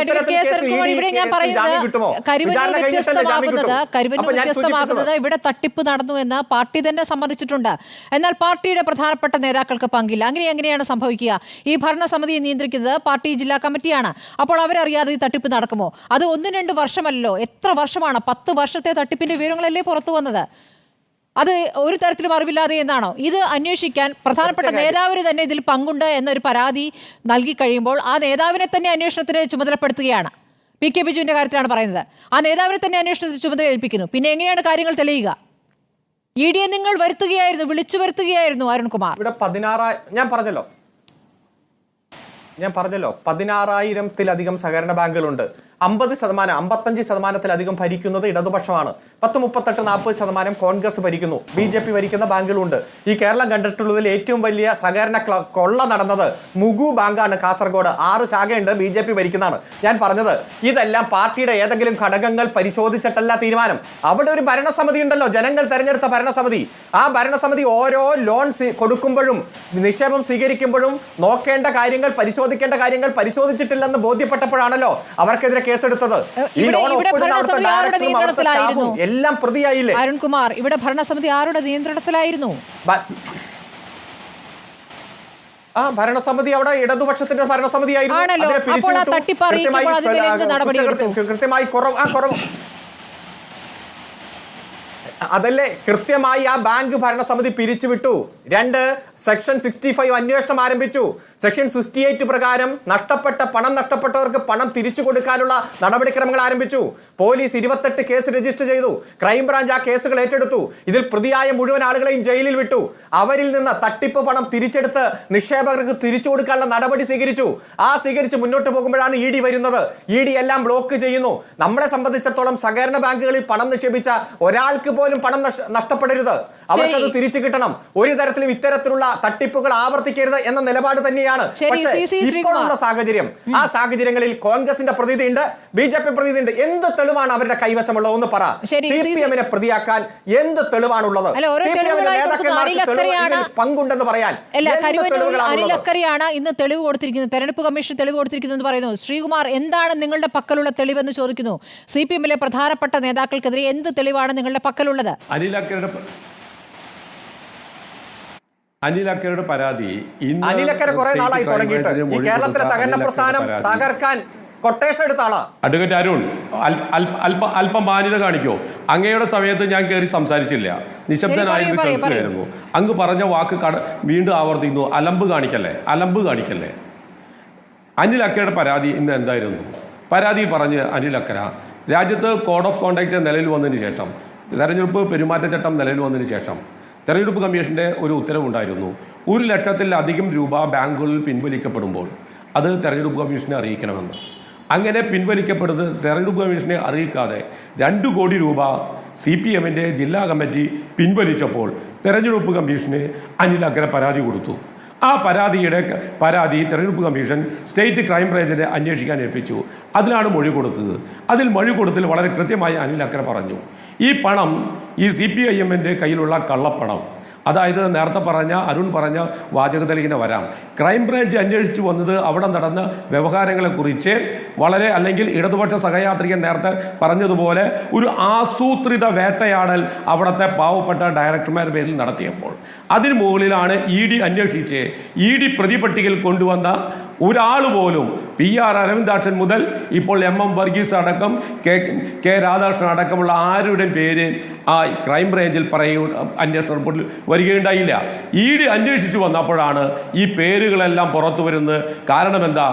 ഇവിടെ തട്ടിപ്പ് നടന്നു എന്ന് പാർട്ടി തന്നെ സമ്മതിച്ചിട്ടുണ്ട്. എന്നാൽ പാർട്ടിയുടെ പ്രധാനപ്പെട്ട നേതാക്കൾക്ക് പങ്കില്ല. എങ്ങനെയാണ് സംഭവിക്കുക? ഈ ഭരണസമിതിയെ നിയന്ത്രിക്കുന്നത് പാർട്ടി ജില്ലാ കമ്മിറ്റിയാണ്. അപ്പോൾ അവരറിയാതെ ഈ തട്ടിപ്പ് നടക്കുമോ? അത് 1-2 വർഷമല്ലോ, എത്ര വർഷമാണ്? 10 വർഷത്തെ തട്ടിപ്പിന്റെ വിവരങ്ങളല്ലേ പുറത്തു വന്നത്? അത് ഒരു തരത്തിലും അറിവില്ലാതെ എന്നാണോ? ഇത് അന്വേഷിക്കാൻ പ്രധാനപ്പെട്ട നേതാവിന് തന്നെ ഇതിൽ പങ്കുണ്ട് എന്നൊരു പരാതി നൽകി കഴിയുമ്പോൾ ആ നേതാവിനെ തന്നെ അന്വേഷണത്തിന് ചുമതലപ്പെടുത്തുകയാണ്. PK ബിജുവിന്റെ കാര്യത്തിലാണ് പറയുന്നത്. ആ നേതാവിനെ തന്നെ അന്വേഷണത്തിന് ചുമതല ഏൽപ്പിക്കുന്നു. പിന്നെ എങ്ങനെയാണ് കാര്യങ്ങൾ തെളിയുക? ED നിങ്ങൾ വരുത്തുകയായിരുന്നു, വിളിച്ചു വരുത്തുകയായിരുന്നു അരുൺകുമാർ. ഇവിടെ 16 ഞാൻ പറഞ്ഞല്ലോ 16,000-ത്തിലധികം സഹകരണ ബാങ്കുകളുണ്ട്. 55%-55% ഭരിക്കുന്നത് ഇടതുപക്ഷമാണ്. 38-40% കോൺഗ്രസ് ഭരിക്കുന്നു. BJP ഭരിക്കുന്ന ബാങ്കുകളുണ്ട്. ഈ കേരളം കണ്ടിട്ടുള്ളതിൽ ഏറ്റവും വലിയ സഹകരണ കൊള്ള നടന്നത് മുഗു ബാങ്കാണ്. കാസർഗോഡ് 6 ശാഖയുണ്ട്, BJP ഭരിക്കുന്നതാണ്. ഞാൻ പറഞ്ഞത് ഇതെല്ലാം പാർട്ടിയുടെ ഏതെങ്കിലും ഘടകങ്ങൾ പരിശോധിച്ചിട്ടല്ല തീരുമാനം. അവിടെ ഒരു ഭരണസമിതി ഉണ്ടല്ലോ, ജനങ്ങൾ തെരഞ്ഞെടുത്ത ഭരണസമിതി. ആ ഭരണസമിതി ഓരോ ലോൺ കൊടുക്കുമ്പോഴും നിക്ഷേപം സ്വീകരിക്കുമ്പോഴും നോക്കേണ്ട കാര്യങ്ങൾ, പരിശോധിക്കേണ്ട കാര്യങ്ങൾ പരിശോധിച്ചിട്ടില്ലെന്ന് ബോധ്യപ്പെട്ടപ്പോഴാണല്ലോ അവർക്കെതിരെ കേസെടുത്തത്. ഈ ലോൺ ഒപ്പിടുന്ന അവിടുത്തെ ഡയറക്ടറും അവിടുത്തെ സ്റ്റാഫും എല്ലാം പ്രതിയായില്ലേ? അരുൺകുമാർ, ഇവിടെ ഭരണസമിതി ആരുടെ നിയന്ത്രണത്തിലായിരുന്നു? ഭരണസമിതി അവിടെ ഇടതുപക്ഷത്തിന്റെ ഭരണസമിതിയായിരുന്നു. കൃത്യമായി കുറവ് അതല്ലേ കൃത്യമായി ആ ബാങ്ക് ഭരണസമിതി പിരിച്ചുവിട്ടു. 2 സെക്ഷൻ 65 അന്വേഷണം ആരംഭിച്ചു. സെക്ഷൻ 68 പ്രകാരം പണം നഷ്ടപ്പെട്ടവർക്ക് പണം തിരിച്ചു കൊടുക്കാനുള്ള നടപടിക്രമങ്ങൾ ആരംഭിച്ചു. പോലീസ് 28 കേസ് രജിസ്റ്റർ ചെയ്തു. ക്രൈംബ്രാഞ്ച് ആ കേസുകൾ ഏറ്റെടുത്തു. ഇതിൽ പ്രതിയായ മുഴുവൻ ആളുകളെയും ജയിലിൽ വിട്ടു. അവരിൽ നിന്ന് തട്ടിപ്പ് പണം തിരിച്ചെടുത്ത് നിക്ഷേപകർക്ക് തിരിച്ചു കൊടുക്കാനുള്ള നടപടി സ്വീകരിച്ച് മുന്നോട്ട് പോകുമ്പോഴാണ് ED വരുന്നത്. ED എല്ലാം ബ്ലോക്ക് ചെയ്യുന്നു. നമ്മളെ സംബന്ധിച്ചിടത്തോളം സഹകരണ ബാങ്കുകളിൽ പണം നിക്ഷേപിച്ച ഒരാൾക്ക് പോലും പണം നഷ്ടപ്പെടരുത്, അവർക്കത് തിരിച്ചു കിട്ടണം. ഒരു തരത്തിലും ഇത്തരത്തിലുള്ള തട്ടിപ്പുകൾ ആവർത്തിക്കരുത് എന്ന നിലപാട് തന്നെയാണ്. പക്ഷേ ഇപ്പോഴുള്ള സാഹചര്യം, ആ സാഹചര്യങ്ങളിൽ കോൺഗ്രസിന്റെ പ്രതിനിധിയുണ്ട്, BJP പ്രതിനിധിയുണ്ട്. എന്ത് തെളിവാണ് അവരുടെ കൈവശമുള്ളത്? ഒന്ന് പറ. CPM-നെ പ്രതിയാക്കാൻ എന്ത് തെളിവാണുള്ളത്? CPM-ന്റെ നേതാക്കന്മാർക്ക് പങ്കുണ്ടെന്ന് പറയാൻ അനിൽ അക്കരയാണ് ഇന്ന് തെളിവ് കൊടുത്തിരിക്കുന്നത്, തെരഞ്ഞെടുപ്പ് കമ്മീഷൻ തെളിവ് കൊടുത്തിരിക്കുന്നു പറയുന്നു. ശ്രീകുമാർ, എന്താണ് നിങ്ങളുടെ പക്കലുള്ള തെളിവെന്ന് ചോദിക്കുന്നു. CPM-ലെ പ്രധാനപ്പെട്ട നേതാക്കൾക്കെതിരെ എന്ത് തെളിവാണ് നിങ്ങളുടെ പക്കലുള്ളത്? അനിൽ അക്കരയുടെ പരാതി അനിൽ അക്കര കുറെ നാളായി തുടങ്ങിയിട്ട് ഈ കേരളത്തിലെ സഹകരണ പ്രസ്ഥാനം തകർക്കാൻ കൊട്ടേഷൻ എടുത്ത ആളാ. അഡ്വക്കേറ്റ് അരുൺ, അല്പം മാന്യത കാണിക്കോ? അങ്ങയുടെ സമയത്ത് ഞാൻ കയറി സംസാരിച്ചില്ല, നിശബ്ദനായിരുന്നു, കേൾക്കുകയായിരുന്നു. അങ്ങ് പറഞ്ഞ വാക്ക് വീണ്ടും ആവർത്തിക്കുന്നു. അലമ്പ് കാണിക്കല്ലേ. അനിൽ അക്കരയുടെ പരാതി ഇന്ന് എന്തായിരുന്നു? പരാതി പറഞ്ഞ് അനിൽ അക്കര രാജ്യത്ത് കോഡ് ഓഫ് കോണ്ടക്ട് നിലവിൽ വന്നതിന് ശേഷം, തെരഞ്ഞെടുപ്പ് പെരുമാറ്റച്ചട്ടം നിലവിൽ വന്നതിന് ശേഷം തെരഞ്ഞെടുപ്പ് കമ്മീഷന്റെ ഒരു ഉത്തരവുണ്ടായിരുന്നു. 1 ലക്ഷത്തിലധികം രൂപ ബാങ്കുകളിൽ പിൻവലിക്കപ്പെടുമ്പോൾ അത് തെരഞ്ഞെടുപ്പ് കമ്മീഷനെ അറിയിക്കണമെന്ന്. അങ്ങനെ പിൻവലിക്കപ്പെടുന്നത് തെരഞ്ഞെടുപ്പ് കമ്മീഷനെ അറിയിക്കാതെ 2 കോടി രൂപ CPM-ന്റെ ജില്ലാ കമ്മിറ്റി പിൻവലിച്ചപ്പോൾ തെരഞ്ഞെടുപ്പ് കമ്മീഷന് അനിൽ അക്കര പരാതി കൊടുത്തു. ആ പരാതി തെരഞ്ഞെടുപ്പ് കമ്മീഷൻ സ്റ്റേറ്റ് ക്രൈംബ്രാഞ്ചിനെ അന്വേഷിക്കാൻ ഏൽപ്പിച്ചു. അതിലാണ് മൊഴി കൊടുത്തത്. അതിൽ മൊഴി കൊടുത്തതിൽ വളരെ കൃത്യമായി അനിൽ അക്കര പറഞ്ഞു, ഈ പണം ഈ CPIM-ന്റെ കയ്യിലുള്ള കള്ളപ്പണം, അതായത് നേരത്തെ അരുൺ പറഞ്ഞ വാചകത്തിലേക്ക് വരാം. ക്രൈംബ്രാഞ്ച് അന്വേഷിച്ചു വന്നത് അവിടെ നടന്ന വ്യവഹാരങ്ങളെക്കുറിച്ച് വളരെ, അല്ലെങ്കിൽ ഇടതുപക്ഷ സഹയാത്രികൻ നേരത്തെ പറഞ്ഞതുപോലെ ഒരു ആസൂത്രിത വേട്ടയാടൽ അവിടുത്തെ പാവപ്പെട്ട ഡയറക്ടർമാരുടെ പേരിൽ നടത്തിയപ്പോൾ അതിനു മുകളിലാണ് ED അന്വേഷിച്ച് ED പ്രതിപട്ടികയിൽ കൊണ്ടുവന്ന ഒരാൾ പോലും PR അരവിന്ദാക്ഷൻ മുതൽ ഇപ്പോൾ MM വർഗീസ് അടക്കം K രാധാകൃഷ്ണൻ അടക്കമുള്ള ആരുടെയും പേര് ആ ക്രൈംബ്രാഞ്ചിൽ അന്വേഷണ റിപ്പോർട്ടിൽ വരികയുണ്ടായില്ല. ED അന്വേഷിച്ചു വന്നപ്പോഴാണ് ഈ പേരുകളെല്ലാം പുറത്തു വരുന്നത്. കാരണം എന്താ?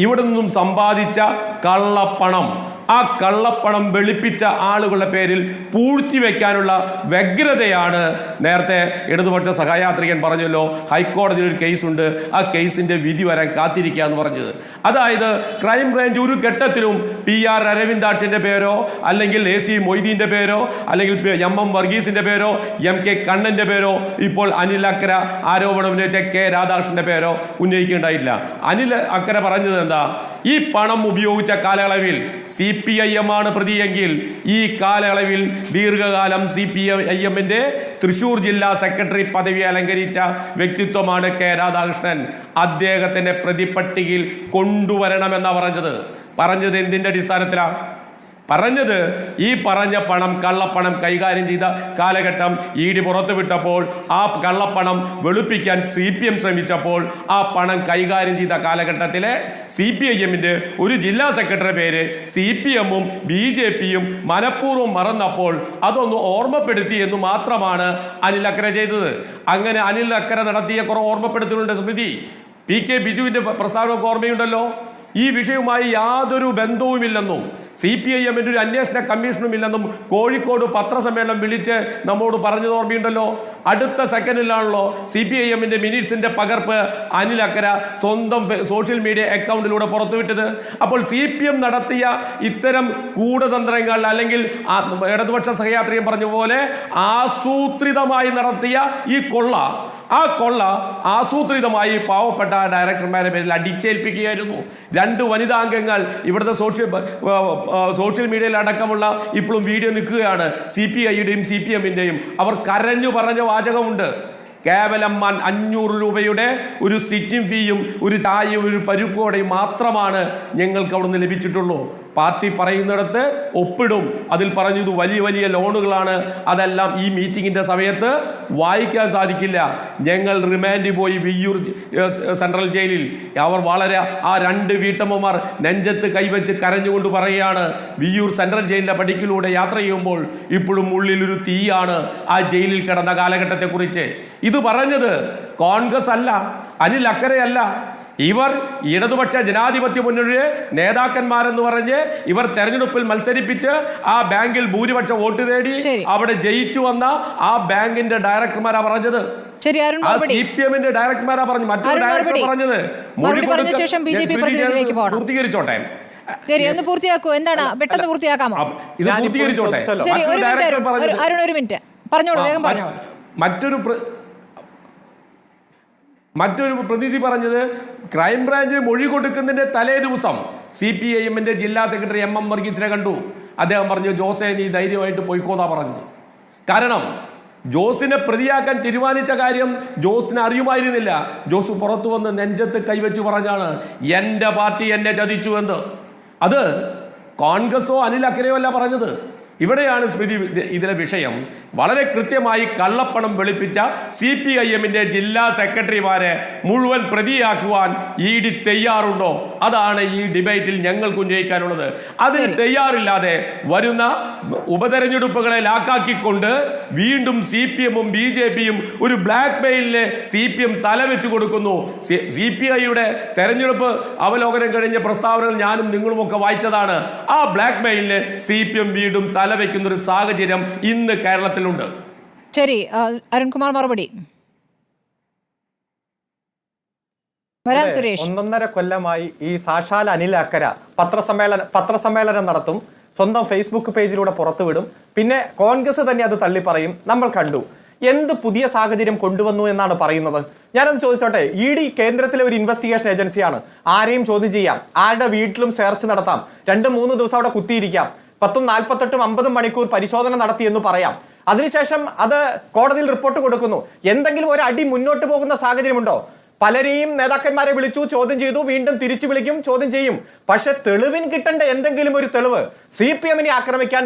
ഇവിടെ നിന്നും സമ്പാദിച്ച കള്ളപ്പണം, ആ കള്ളപ്പണം വെളുപ്പിച്ച ആളുകളുടെ പേരിൽ പൂഴ്ത്തിവെക്കാനുള്ള വ്യഗ്രതയാണ്. നേരത്തെ ഇടതുപക്ഷ സഹയാത്രികൻ പറഞ്ഞല്ലോ, ഹൈക്കോടതിയിൽ ഒരു കേസുണ്ട്, ആ കേസിന്റെ വിധി വരാൻ കാത്തിരിക്കുക എന്ന് പറഞ്ഞത്. അതായത് ക്രൈംബ്രാഞ്ച് ഒരു ഘട്ടത്തിലും PR അരവിന്ദാക്ഷന്റെ പേരോ അല്ലെങ്കിൽ AC മൊയ്തീന്റെ പേരോ അല്ലെങ്കിൽ MM വർഗീസിന്റെ പേരോ MK കണ്ണന്റെ പേരോ ഇപ്പോൾ അനിൽ അക്കര ആരോപണം ഉന്നയിച്ച K രാധാകൃഷ്ണന്റെ പേരോ ഉന്നയിക്കേണ്ടായില്ല. അനിൽ അക്കര പറഞ്ഞത് എന്താ? ഈ പണം ഉപയോഗിച്ച കാലയളവിൽ CPM CPIM ആണ് പ്രതിയെങ്കിൽ ഈ കാലയളവിൽ ദീർഘകാലം CPIM-ന്റെ തൃശൂർ ജില്ലാ സെക്രട്ടറി പദവി അലങ്കരിച്ച വ്യക്തിത്വമാണ് K. രാധാകൃഷ്ണൻ. അദ്ദേഹത്തിന്റെ പ്രതിപട്ടികയിൽ കൊണ്ടുവരണമെന്നാണ് പറഞ്ഞത് എന്തിന്റെ അടിസ്ഥാനത്തിലാണ് പറഞ്ഞത്? ഈ പറഞ്ഞ പണം, കള്ളപ്പണം കൈകാര്യം ചെയ്ത കാലഘട്ടം ED പുറത്തുവിട്ടപ്പോൾ, ആ കള്ളപ്പണം വെളുപ്പിക്കാൻ CPM ശ്രമിച്ചപ്പോൾ, ആ പണം കൈകാര്യം ചെയ്ത കാലഘട്ടത്തിലെ CPIM-ന്റെ ഒരു ജില്ലാ സെക്രട്ടറി പേര് CPM-ഉം BJP-യും മനഃപൂർവ്വം മറന്നപ്പോൾ അതൊന്ന് ഓർമ്മപ്പെടുത്തി എന്ന് മാത്രമാണ് അനിൽ അക്കര ചെയ്തത്. അങ്ങനെ അനിൽ അക്കര നടത്തിയ കുറെ ഓർമ്മപ്പെടുത്തലുണ്ട്. സ്മൃതി, PK ബിജുവിന്റെ പ്രസ്താവന ഓർമ്മയുണ്ടല്ലോ. ഈ വിഷയവുമായി യാതൊരു ബന്ധവുമില്ലെന്നും CPIM-ന്റെ ഒരു അന്വേഷണ കമ്മീഷനും ഇല്ലെന്നും കോഴിക്കോട് പത്രസമ്മേളനം വിളിച്ച് നമ്മോട് പറഞ്ഞത് ഓർമ്മയുണ്ടല്ലോ. അടുത്ത സെക്കൻഡിലാണല്ലോ CPIM-ന്റെ മിനിറ്റ്സിന്റെ പകർപ്പ് അനിൽ അക്കര സ്വന്തം സോഷ്യൽ മീഡിയ അക്കൗണ്ടിലൂടെ പുറത്തുവിട്ടത്. അപ്പോൾ CPM നടത്തിയ ഇത്തരം ഗൂഢതന്ത്രങ്ങൾ, അല്ലെങ്കിൽ ഇടതുപക്ഷ സഹയാത്രിയും പറഞ്ഞ പോലെ ആസൂത്രിതമായി നടത്തിയ ആ കൊള്ള ആസൂത്രിതമായി പാവപ്പെട്ട ഡയറക്ടർമാരുടെ പേരിൽ അടിച്ചേൽപ്പിക്കുകയായിരുന്നു. 2 വനിതാംഗങ്ങൾ ഇവിടുത്തെ സോഷ്യൽ മീഡിയയിൽ അടക്കമുള്ള ഇപ്പോഴും വീഡിയോ നിൽക്കുകയാണ്. CPI-യുടെയും CPM-ന്റെയും അവർ കരഞ്ഞു പറഞ്ഞ വാചകമുണ്ട്. കേവലം 500 രൂപയുടെ ഒരു സിറ്റിംഗ് ഫീയും ഒരു ചായയും ഒരു പരിപ്പോടെയും മാത്രമാണ് ഞങ്ങൾക്ക് അവിടുന്ന് ലഭിച്ചിട്ടുള്ളൂ. പാർട്ടി പറയുന്നിടത്ത് ഒപ്പിടും. അതിൽ പറഞ്ഞു ഇത് വലിയ വലിയ ലോണുകളാണ്. അതെല്ലാം ഈ മീറ്റിംഗിന്റെ സമയത്ത് വായിക്കാൻ സാധിക്കില്ല. ഞങ്ങൾ റിമാൻഡിൽ പോയി വിയ്യൂർ സെൻട്രൽ ജയിലിൽ അവർ ആ 2 വീട്ടമ്മമാർ നെഞ്ചത്ത് കൈവച്ച് കരഞ്ഞുകൊണ്ട് പറയുകയാണ്, വിയ്യൂർ സെൻട്രൽ ജയിലിന്റെ പടിക്കിലൂടെ യാത്ര ചെയ്യുമ്പോൾ ഇപ്പോഴും ഉള്ളിലൊരു തീയാണ് ആ ജയിലിൽ കിടന്ന കാലഘട്ടത്തെ കുറിച്ച്. ഇത് പറഞ്ഞത് കോൺഗ്രസ് അല്ല, അനിൽ അക്കരയല്ല. ഇവർ ഇടതുപക്ഷ ജനാധിപത്യ മുന്നണിയുടെ നേതാക്കന്മാരെന്ന് പറഞ്ഞ് ഇവർ തെരഞ്ഞെടുപ്പിൽ മത്സരിപ്പിച്ച് ആ ബാങ്കിൽ ഭൂരിപക്ഷ വോട്ട് നേടി അവിടെ ജയിച്ചു വന്ന ആ ബാങ്കിന്റെ ഡയറക്ടർമാരാ പറഞ്ഞത്. CPM-ന്റെ ഡയറക്ടർമാരാ പറഞ്ഞു. മറ്റൊരു ഡയറക്ടർ പറഞ്ഞത് പൂർത്തീകരിച്ചോട്ടെ. ശരി, ഒന്ന് പൂർത്തിയാക്കൂ. എന്താണ് പെട്ടെന്ന് പൂർത്തിയാക്കാമോ? ഇത് പൂർത്തീകരിച്ചോട്ടെ. ഒരു മിനിറ്റ് പറഞ്ഞോളൂ, വേഗം പറഞ്ഞോളൂ. മറ്റൊരു പ്രതിനിധി പറഞ്ഞത് ക്രൈംബ്രാഞ്ചിന് മൊഴി കൊടുക്കുന്നതിന്റെ തലേ ദിവസം CPIM-ന്റെ ജില്ലാ സെക്രട്ടറി MM വർഗീസിനെ കണ്ടു. അദ്ദേഹം പറഞ്ഞു, ജോസേ നീ ധൈര്യമായിട്ട് പോയിക്കോന്നാ പറഞ്ഞത്. കാരണം ജോസിനെ പ്രതിയാക്കാൻ തീരുമാനിച്ച കാര്യം ജോസിന് അറിയുമായിരുന്നില്ല. ജോസ് പുറത്തു വന്ന് നെഞ്ചത്ത് കൈവച്ച് പറഞ്ഞാണ് എന്റെ പാർട്ടി എന്നെ ചതിച്ചു എന്ന്. അത് കോൺഗ്രസോ അനിൽ അക്കരയോ അല്ല പറഞ്ഞത്. ഇവിടെയാണ് സ്മൃതി ഇതിലെ വിഷയം. വളരെ കൃത്യമായി കള്ളപ്പണം വെളുപ്പിച്ച CPIM-ന്റെ ജില്ലാ സെക്രട്ടറിമാരെ മുഴുവൻ പ്രതിയാക്കുവാൻ ED തയ്യാറുണ്ടോ? അതാണ് ഈ ഡിബേറ്റിൽ ഞങ്ങൾക്ക് ഉന്നയിക്കാനുള്ളത്. അതിന് തയ്യാറില്ലാതെ വരുന്ന ഉപതെരഞ്ഞെടുപ്പുകളെ ലാക്കാക്കിക്കൊണ്ട് വീണ്ടും CPM-ഉം BJP-യും ഒരു ബ്ലാക്ക് മെയിലിന് CPM തലവെച്ചു കൊടുക്കുന്നു. CPI-യുടെ തെരഞ്ഞെടുപ്പ് അവലോകനം കഴിഞ്ഞ പ്രസ്താവനകൾ ഞാനും നിങ്ങളുമൊക്കെ വായിച്ചതാണ്. ആ ബ്ലാക്ക് മെയിലിന് CPM വീണ്ടും തലവെക്കുന്ന ഒരു സാഹചര്യം ഇന്ന് കേരളത്തിലുണ്ട്. ശരി, അരുൺകുമാർ മറുപടി. 1.5 കൊല്ലമായി ഈ സാക്ഷാൽ അനിൽ അക്കര പത്രസമ്മേളനം നടത്തും, സ്വന്തം ഫേസ്ബുക്ക് പേജിലൂടെ പുറത്തുവിടും, പിന്നെ കോൺഗ്രസ് തന്നെ അത് തള്ളി പറയും. നമ്മൾ കണ്ടു. എന്ത് പുതിയ സാഹചര്യം കൊണ്ടുവന്നു എന്നാണ് പറയുന്നത്? ഞാനൊന്ന് ചോദിച്ചോട്ടെ, ED കേന്ദ്രത്തിലെ ഒരു ഇൻവെസ്റ്റിഗേഷൻ ഏജൻസിയാണ്. ആരെയും ചോദ്യം ചെയ്യാം, ആരുടെ വീട്ടിലും സെർച്ച് നടത്താം, 2-3 ദിവസം അവിടെ കുത്തിയിരിക്കാം, 10, 48, 50 മണിക്കൂർ പരിശോധന നടത്തി എന്ന് പറയാം. അതിനുശേഷം അത് കോടതിയിൽ റിപ്പോർട്ട് കൊടുക്കുന്നു. എന്തെങ്കിലും ഒരു അടി മുന്നോട്ട് പോകുന്ന സാഹചര്യമുണ്ടോ? പലരെയും നേതാക്കന്മാരെ വിളിച്ചു, ചോദ്യം ചെയ്തു, വീണ്ടും തിരിച്ചു വിളിക്കും, ചോദ്യം ചെയ്യും. പക്ഷെ തെളിവിന് കിട്ടേണ്ട എന്തെങ്കിലും ഒരു തെളിവ്. CPM-നെ ആക്രമിക്കാൻ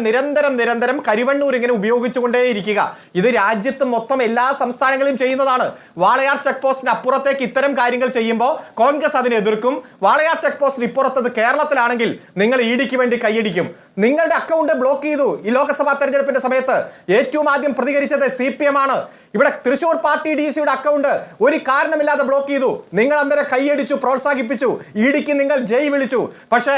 നിരന്തരം കരിവണ്ണൂർ ഇങ്ങനെ ഉപയോഗിച്ചുകൊണ്ടേയിരിക്കുക. ഇത് രാജ്യത്ത് മൊത്തം എല്ലാ സംസ്ഥാനങ്ങളിലും ചെയ്യുന്നതാണ്. വാളയാർ ചെക്ക് പോസ്റ്റിന് അപ്പുറത്തേക്ക് ഇത്തരം കാര്യങ്ങൾ ചെയ്യുമ്പോൾ കോൺഗ്രസ് അതിനെ എതിർക്കും. വാളയാർ ചെക്ക് പോസ്റ്റിന് ഇപ്പുറത്തത് കേരളത്തിലാണെങ്കിൽ നിങ്ങൾ ED-ക്ക് വേണ്ടി കൈയടിക്കും. നിങ്ങളുടെ അക്കൗണ്ട് ബ്ലോക്ക് ചെയ്തു. ഈ ലോക്സഭാ തെരഞ്ഞെടുപ്പിന്റെ സമയത്ത് ഏറ്റവും ആദ്യം പ്രതികരിച്ചത് CPM-ആണ്. ഇവിടെ തൃശൂർ പാർട്ടി DC-യുടെ അക്കൗണ്ട് ഒരു കാരണമില്ലാതെ ബ്ലോക്ക് ചെയ്തു. നിങ്ങൾ അന്നേരം കൈയടിച്ചു, പ്രോത്സാഹിപ്പിച്ചു. ED-ക്ക് നിങ്ങൾ ജയ് വിളിച്ചു. പക്ഷേ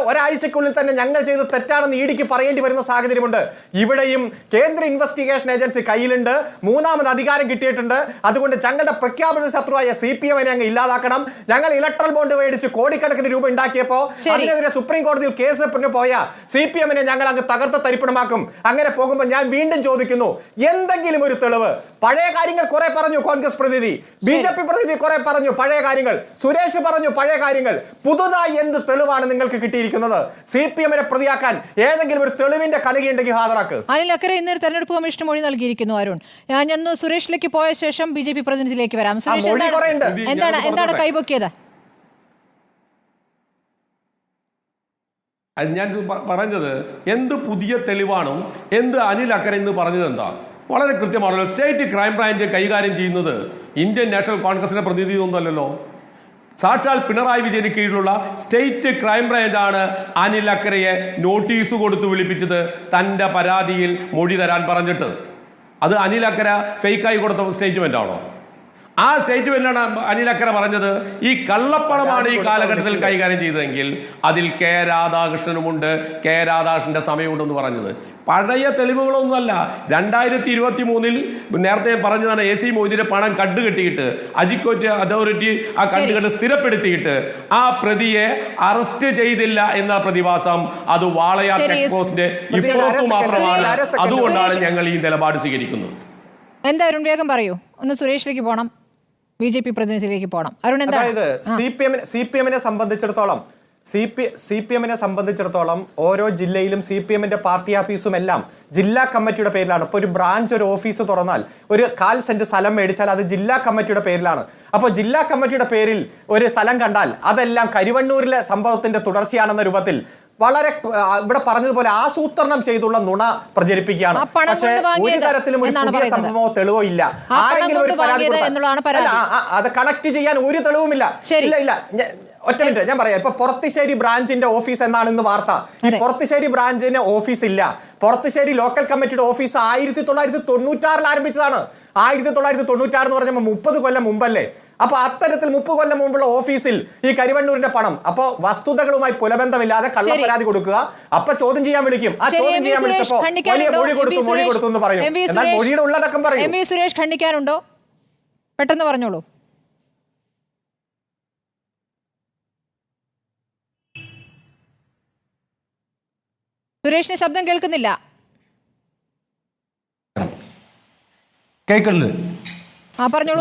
ഒരാഴ്ചക്കുള്ളിൽ തന്നെ ഞങ്ങൾ ചെയ്ത് തെറ്റാണെന്ന് ED-ക്ക് പറയേണ്ടി വരുന്ന സാഹചര്യമുണ്ട്. ഇവിടെയും കേന്ദ്ര ഇൻവെസ്റ്റിഗേഷൻ ഏജൻസി കയ്യിലുണ്ട്, 3ാമത് അധികാരം കിട്ടിയിട്ടുണ്ട്. അതുകൊണ്ട് ഞങ്ങളുടെ പ്രഖ്യാപിത ശത്രുവായ CPM-നെ അങ്ങ് ഇല്ലാതാക്കണം. ഞങ്ങൾ ഇലക്ട്രൽ ബോണ്ട് മേടിച്ച് കോടിക്കണക്കിന് രൂപ ഉണ്ടാക്കിയപ്പോൾ അതിനെതിരെ സുപ്രീം കോടതിയിൽ കേസ് പോയ CPM-നെ ഞങ്ങൾ അങ്ങ് തകർത്ത് തരിപ്പണമാക്കും. അങ്ങനെ പോകുമ്പോൾ ഞാൻ വീണ്ടും ചോദിക്കുന്നു, എന്തെങ്കിലും ഒരു തെളിവ് പഴയ കാര്യങ്ങൾ കുറെ പറഞ്ഞു കോൺഗ്രസ് പ്രതിനിധി, BJP പ്രതിനിധി കുറെ പറഞ്ഞു പഴയ കാര്യങ്ങൾ, സുരേഷ് പറഞ്ഞു പഴയ കാര്യങ്ങൾ. പുതുതായി എന്ത് തെളിവാണ് നിങ്ങൾക്ക് കിട്ടിയിരിക്കുന്നത്? CPM-നെ പ്രതിയാക്കാൻ ഏതെങ്കിലും ഒരു തെളിവിന്റെ കണികയുണ്ടെങ്കിൽ ഹാജരാക്ക്. അനിൽ അക്കരെ ഇന്നൊരു തെരഞ്ഞെടുപ്പ് കമ്മീഷൻ മൊഴി നൽകിയിരിക്കുന്നു. അരുൺ, ഞാൻ സുരേഷിലേക്ക് പോയ ശേഷം BJP പ്രതിനിധിയിലേക്ക് വരാം. സുരേഷ്, എന്താണ് കൈപൊക്കിയത്? ഞാൻ പറഞ്ഞത് എന്ത് പുതിയ തെളിവാണും എന്ത് അനിൽ അക്കരെ എന്ന് പറഞ്ഞത് എന്താ വളരെ കൃത്യമാണല്ലോ. സ്റ്റേറ്റ് ക്രൈംബ്രാഞ്ച് കൈകാര്യം ചെയ്യുന്നത് ഇന്ത്യൻ നാഷണൽ കോൺഗ്രസിന്റെ പ്രതിനിധി ഒന്നുമല്ലല്ലോ. സാക്ഷാൽ പിണറായി വിജയന് കീഴിലുള്ള സ്റ്റേറ്റ് ക്രൈംബ്രാഞ്ചാണ് അനിൽ അക്കരയെ നോട്ടീസ് കൊടുത്ത് വിളിപ്പിച്ചത് തന്റെ പരാതിയിൽ മൊഴി തരാൻ പറഞ്ഞിട്ട്. അത് അനിൽ അക്കര ഫേക്കായി കൊടുത്ത സ്റ്റേറ്റ്മെന്റ് ആണോ? ആ സ്റ്റേറ്റ്മെന്റാണ് അനിൽ അക്കര പറഞ്ഞത് ഈ കള്ളപ്പണമാണ് ഈ കാലഘട്ടത്തിൽ കൈകാര്യം ചെയ്തതെങ്കിൽ അതിൽ കെ രാധാകൃഷ്ണനുമുണ്ട്, കെ രാധാകൃഷ്ണന്റെ സമയമുണ്ടെന്ന് പറഞ്ഞത്. പഴയ തെളിവുകളൊന്നുമല്ല. 2023 നേരത്തെ പറഞ്ഞതാണ് AC മൊയ്തീന്റെ പണം കണ്ടുകെട്ടിയിട്ട് അജിക്കോറ്റ് അതോറിറ്റി ആ കണ്ടുകെട്ട് സ്ഥിരപ്പെടുത്തിയിട്ട് ആ പ്രതിയെ അറസ്റ്റ് ചെയ്തില്ല എന്ന പ്രതിഭാസം അത് വാളയാർ ചെക്ക് പോസ്റ്റിന്റെ ഇപ്പുറത്തു മാത്രമാണ്. അതുകൊണ്ടാണ് ഞങ്ങൾ ഈ നിലപാട് സ്വീകരിക്കുന്നത്. എന്തായാലും വേഗം പറയൂ. ഒന്ന് സുരേഷിലേക്ക് പോകണം, BJP പ്രതിനിധിയിലേക്ക് പോകണം. അരുൺ, അതായത് CPM-നെ സംബന്ധിച്ചിടത്തോളം ഓരോ ജില്ലയിലും CPM-ന്റെ പാർട്ടി ഓഫീസും എല്ലാം ജില്ലാ കമ്മിറ്റിയുടെ പേരിലാണ്. ഇപ്പോൾ ഒരു ബ്രാഞ്ച് ഒരു ഓഫീസ് തുറന്നാൽ ഒരു 1/4 സെന്റ് സ്ഥലം മേടിച്ചാൽ അത് ജില്ലാ കമ്മിറ്റിയുടെ പേരിലാണ്. അപ്പോൾ ജില്ലാ കമ്മിറ്റിയുടെ പേരിൽ ഒരു സ്ഥലം കണ്ടാൽ അതെല്ലാം കരുവണ്ണൂരിലെ സംഭവത്തിന്റെ തുടർച്ചയാണെന്ന രൂപത്തിൽ വളരെ ഇവിടെ പറഞ്ഞതുപോലെ ആസൂത്രണം ചെയ്തുള്ള നുണ പ്രചരിപ്പിക്കുകയാണ്. പക്ഷേ ഒരു തരത്തിലും ഒരു പുതിയ സംഭവമോ തെളിവോ ഇല്ല. ആരെങ്കിലും ഒരു പരാതി അത് കണക്ട് ചെയ്യാൻ ഒരു തെളിവുമില്ല. ഇല്ല ഒറ്റ മിനിറ്റ് ഞാൻ പറയാം. ഇപ്പൊ പൊറത്തിശ്ശേരി ബ്രാഞ്ചിന്റെ ഓഫീസ് എന്നാണ് ഇന്ന് വാർത്ത. ഈ പൊറത്തിശ്ശേരി ബ്രാഞ്ചിന് ഓഫീസ് ഇല്ല. പൊറത്തിശ്ശേരി ലോക്കൽ കമ്മിറ്റിയുടെ ഓഫീസ് 1996 ആരംഭിച്ചതാണ്. 1996 എന്ന് പറഞ്ഞപ്പോൾ 30 കൊല്ലം മുമ്പല്ലേ. അപ്പൊ അത്തരത്തിൽ 30 കൊല്ലം മുമ്പുള്ള ഓഫീസിൽ ഈ കരുവണ്ണൂരിന്റെ പണം, അപ്പൊ വസ്തുതകളുമായി പുലബന്ധമില്ലാതെ കള്ളപ്പരാതി കൊടുക്കുക, അപ്പൊ ചോദ്യം ചെയ്യാൻ വിളിക്കും. ആ ചോദ്യം ചെയ്യാൻ വിളിച്ചപ്പോ വലിയ മൊഴി കൊടുത്തു എന്ന് പറയും. എന്നാൽ മൊഴിയുടെ ഉള്ളടക്കം പറയും. MV സുരേഷ് ഖണ്ഡിക്കാനുണ്ടോ? പെട്ടെന്ന് പറഞ്ഞോളൂ. സുരേഷിന് ശബ്ദം കേൾക്കുന്നില്ല. കേൾക്കുന്നുണ്ട്.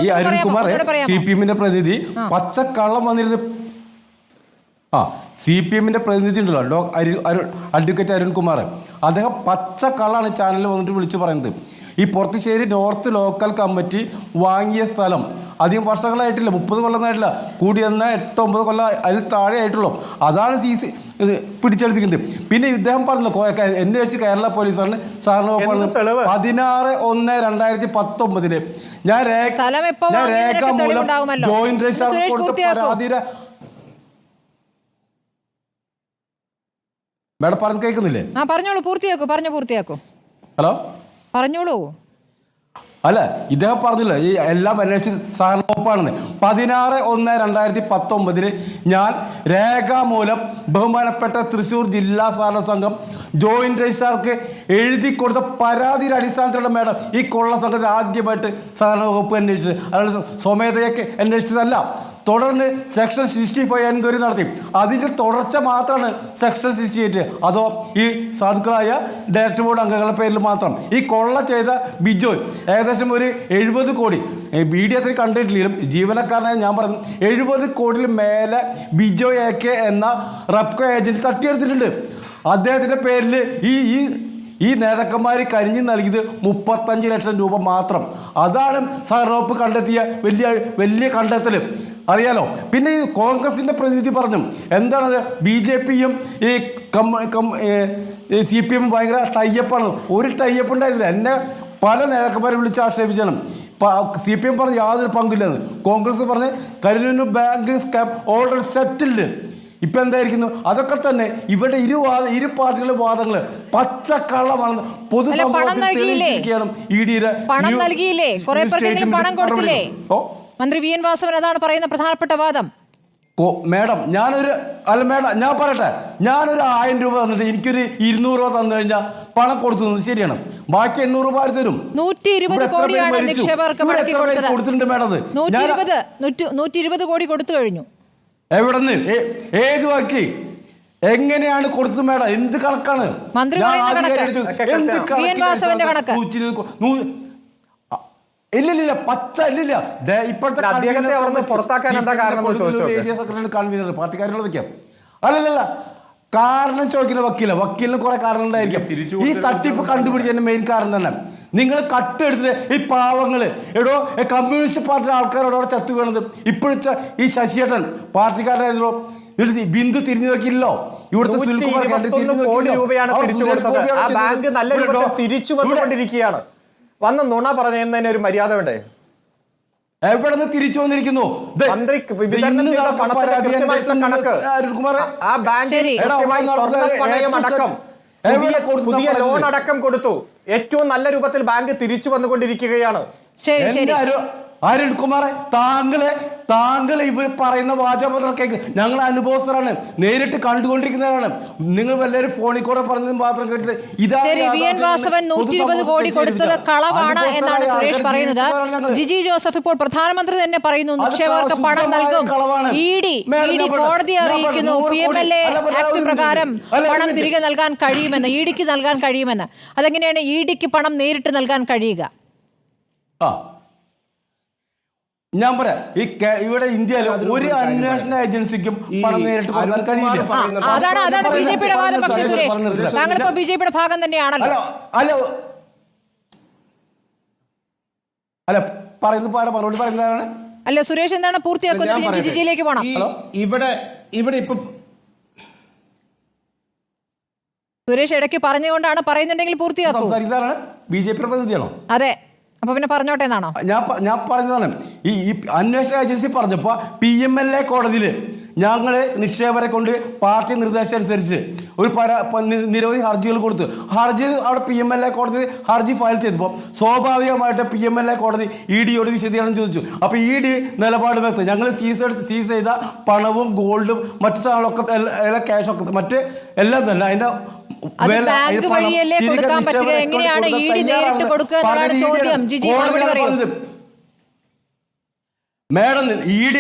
ഈ അരുൺകുമാർ CPM-ന്റെ പ്രതിനിധി പച്ചക്കള്ളം വന്നിരുന്ന് CPM-ന്റെ പ്രതിനിധി ഉണ്ടല്ലോ അഡ്വക്കേറ്റ് അരുൺകുമാർ, അദ്ദേഹം പച്ചക്കള്ളാണ് ചാനലിൽ വന്നിട്ട് വിളിച്ചു പറയുന്നത്. ഈ പൊറത്തിശ്ശേരി നോർത്ത് ലോക്കൽ കമ്മിറ്റി വാങ്ങിയ സ്ഥലം അധികം വർഷങ്ങളായിട്ടില്ല, 30 കൊല്ലമായിട്ടില്ല, കൂടി വന്ന 8-9 കൊല്ലം അതിൽ താഴെ ആയിട്ടുള്ളൂ. അതാണ് പിടിച്ചെടുത്തിരിക്കുന്നത്. പിന്നെ ഇദ്ദേഹം പറഞ്ഞല്ലോ അന്വേഷിച്ച് കേരള പോലീസാണ് സാറിന് 16/1/2019 ഞാൻ രേഖ മൂലം ജോയിന്റ് രജിസ്ട്രാർ കൊടുത്ത പരാതിയുടെ മേഡം പറഞ്ഞു കേൾക്കുന്നില്ലേ? പറഞ്ഞോളൂ, പൂർത്തിയാക്കൂ. ഹലോ, പറഞ്ഞോളൂ. അല്ല, ഇദ്ദേഹം പറഞ്ഞില്ല ഈ എല്ലാം അന്വേഷിച്ച് സാറിന് ഒപ്പാണെന്ന്. 16/1/2019 ഞാൻ രേഖാമൂലം ബഹുമാനപ്പെട്ട തൃശ്ശൂർ ജില്ലാ സഹകരണ സംഘം ജോയിന്റ് രജിസ്ട്രാർക്ക് എഴുതി കൊടുത്ത പരാതിയുടെ അടിസ്ഥാനത്തിലുള്ള മേഡം ഈ കൊള്ള സംഘത്തിൽ ആദ്യമായിട്ട് സഹകരണ വകുപ്പ് അന്വേഷിച്ചത്. അല്ലാതെ സ്വമേധയൊക്കെ അന്വേഷിച്ചതല്ല. തുടർന്ന് സെക്ഷൻ 65 എൻക്വയറി നടത്തി. അതിൻ്റെ തുടർച്ച മാത്രമാണ് സെക്ഷൻ 68. അതോ ഈ സാധുക്കളായ ഡയറക്ടർ ബോർഡ് അംഗങ്ങളുടെ പേരിൽ മാത്രം. ഈ കൊള്ള ചെയ്ത ബിജോയ് ഏകദേശം ഒരു 70 കോടി, BD അത്ര കണ്ടിട്ടില്ലെങ്കിലും ജീവനക്കാരനായ ഞാൻ പറഞ്ഞു 70 കോടിയിൽ മേലെ ബിജോയ് AK എന്ന റെപ്കോ ഏജൻസി തട്ടിയെടുത്തിട്ടുണ്ട്. അദ്ദേഹത്തിൻ്റെ പേരിൽ ഈ നേതാക്കന്മാർ കരിഞ്ഞു നൽകിയത് 35 ലക്ഷം രൂപ മാത്രം. അതാണ് സഹകരണ കണ്ടെത്തിയ വലിയ കണ്ടെത്തൽ, അറിയാലോ. പിന്നെ ഈ കോൺഗ്രസിന്റെ പ്രതിനിധി പറഞ്ഞു എന്താണത്, BJP-യും ഈ CPM ഭയങ്കര ടൈപ്പാണ്. ഒരു ടൈപ്പ് ഉണ്ടായിരുന്നില്ല. എന്നെ പല നേതാക്കന്മാരെ വിളിച്ച് ആക്ഷേപിച്ചാണ്. CPM പറഞ്ഞ് യാതൊരു പങ്കില്ലെന്ന്. കോൺഗ്രസ് പറഞ്ഞ് Karuvannur bank scam already settled. ഇപ്പൊ എന്തായിരിക്കുന്നു? അതൊക്കെ തന്നെ ഇവരുടെ ഇരു പാർട്ടികളുടെ വാദങ്ങൾ പച്ചക്കള്ളമാണെന്ന് പൊതുസമൂഹത്തിൽ തെളിയിച്ചിരിക്കുകയാണ്. മന്ത്രി VN വാസവൻ അതാണ് പറയുന്ന പ്രധാനപ്പെട്ട വാദം. മേഡം ഞാൻ പറയട്ടെ, ഞാനൊരു 1000 രൂപ തന്നിട്ട് എനിക്കൊരു 200 രൂപ തന്നു കഴിഞ്ഞാൽ പണം കൊടുത്തു ശരിയാണ്, ബാക്കി 800 രൂപ തരും. 120 കോടിയാണ് നിക്ഷേപകർക്ക് കൊടുത്തിട്ടുണ്ട് മേഡം. 120 കോടി കൊടുത്തു കഴിഞ്ഞു. എവിടെന്ന് ഏത് ബാക്കി എങ്ങനെയാണ് കൊടുത്തത് മേഡം? എന്ത് കണക്കാണ്? ഇല്ലില്ല പച്ച ഇല്ലില്ല ഇപ്പോഴത്തെ അദ്ദേഹത്തെ അവിടുന്ന് പുറത്താക്കാൻ എന്താ കാരണം ഏരിയ സെക്രട്ടറി കൺവീനർ പാർട്ടിക്കാരുടെ വെക്കാം. അല്ലല്ല കാരണം ചോദിക്കുന്ന വക്കീലിന് കുറെ കാരണം ഉണ്ടായിരിക്കും. ഈ തട്ടിപ്പ് കണ്ടുപിടിച്ചതിന്റെ മെയിൻ കാരണം തന്നെ നിങ്ങൾ കട്ടെടുത്തിട്ട് ഈ പാവങ്ങള് എടോ കമ്മ്യൂണിസ്റ്റ് പാർട്ടിയുടെ ആൾക്കാരോട് അവിടെ ചത്തു വീണത്. ഇപ്പോഴത്തെ ഈ ശശിയേട്ടൻ പാർട്ടിക്കാരനായിരുന്നോ ബിന്ദു തിരിഞ്ഞു നോക്കിയില്ലോ. ഇവിടുത്തെ കോടി രൂപയാണ് തിരിച്ചു കൊടുത്തത്. ആ ബാങ്ക് നല്ല രൂപത്തിൽ തിരിച്ചു വന്നുകൊണ്ടിരിക്കുകയാണ്. വന്ന് നുണ പറഞ്ഞതിന് ഒരു മര്യാദ വേണ്ടേ? എവിടെ നിന്ന് തിരിച്ചു വന്നിരിക്കുന്നു? മന്ത്രി വിതരണം ചെയ്ത പണത്തിന്റെ കൃത്യമായിട്ടുള്ള കണക്ക്, ആ ബാങ്കിൽ കൃത്യമായി സ്വർണ്ണ പണയം അടക്കം പുതിയ ലോൺ അടക്കം കൊടുത്തു. ഏറ്റവും നല്ല രൂപത്തിൽ ബാങ്ക് തിരിച്ചു വന്നുകൊണ്ടിരിക്കുകയാണ്. അരുൺകുമാറെ താങ്കൾ ഇവർ പറയുന്ന വാചകം കേൾക്ക്. ഞങ്ങൾ അനുഭവസ്ഥരാണ്, നേരിട്ട് കണ്ടുകൊണ്ടിരിക്കുന്നവരാണ്. നിങ്ങൾ വല്ലവരും ഫോണിൽ കൂടെ പറഞ്ഞത് മാത്രം കേട്ടിട്ട് വാസവൻ 120 കോടി കൊടുത്തത് കളവാണ് എന്നാണ് സുരേഷ് പറയുന്നത്. ജിജി ജോസഫ് ഇപ്പോൾ പ്രധാനമന്ത്രി തന്നെ പറയുന്നു നിക്ഷേപകർക്ക് പണം നൽകും. ഇഡി കോടതിയെ അറിയിക്കുന്നു PMLA ആക്ട് പ്രകാരം പണം തിരികെ നൽകാൻ കഴിയുമെന്ന്, ഇഡിക്ക് നൽകാൻ കഴിയുമെന്ന്. അതെങ്ങനെയാണ് ഇഡിക്ക് പണം നേരിട്ട് നൽകാൻ കഴിയുക? ഞാൻ പറയാം, ഇവിടെ ഇന്ത്യയിൽ ഒരു അന്വേഷണ ഏജൻസിക്കും പണം നേരിട്ട് കൊടുക്കാൻ കഴിയില്ല. അതാണ് ബിജെപിയുടെ വാദം. പക്ഷേ സുരേഷ്, താങ്കളിപ്പോ ബിജെപിയുടെ ഭാഗം തന്നെയാണല്ലോ. അല്ല മറുപടി പറയുന്നതാണ്. അല്ല സുരേഷ്, എന്താണ് പൂർത്തിയാക്കുന്നത്? ജിജിയിലേക്ക് പോകണം. ഇവിടെ ഇപ്പൊ സുരേഷ് ഇടയ്ക്ക് പറഞ്ഞുകൊണ്ടാണ്, പറയുന്നുണ്ടെങ്കിൽ പൂർത്തിയാക്കും. സംസാരിക്കുന്നതാണ് BJP പ്രതിനിധിയാണോ? അതെ, അപ്പൊ പിന്നെ പറഞ്ഞോട്ടെ എന്നാണോ? ഞാൻ പറഞ്ഞതാണ്, ഈ അന്വേഷണ ഏജൻസി പറഞ്ഞപ്പോൾ PMLA കോടതിയിൽ ഞങ്ങൾ നിക്ഷേപരെ കൊണ്ട് പാർട്ടി നിർദ്ദേശം അനുസരിച്ച് ഒരു നിരവധി ഹർജികൾ കൊടുത്തു. ഹർജിയിൽ അവിടെ PMLA കോടതി ഹർജി ഫയൽ ചെയ്തപ്പോൾ സ്വാഭാവികമായിട്ട് PMLA കോടതി EDയോട് വിശദീകരണം ചോദിച്ചു. അപ്പോൾ ED നിലപാട് വ്യക്തം. ഞങ്ങൾ സീസ് ചെയ്ത പണവും ഗോൾഡും മറ്റു സാധനങ്ങളൊക്കെ ക്യാഷൊക്കെ മറ്റ് എല്ലാം തന്നെ അതിന്റെ ബാങ്ക് വഴിയല്ലേ കൊടുക്കാൻ പറ്റുക? എങ്ങനെയാണ് ED നേരിട്ട് കൊടുക്കുക എന്നാണ് ചോദ്യം. ജിജി മറുപടി പറയും. മേഡം ED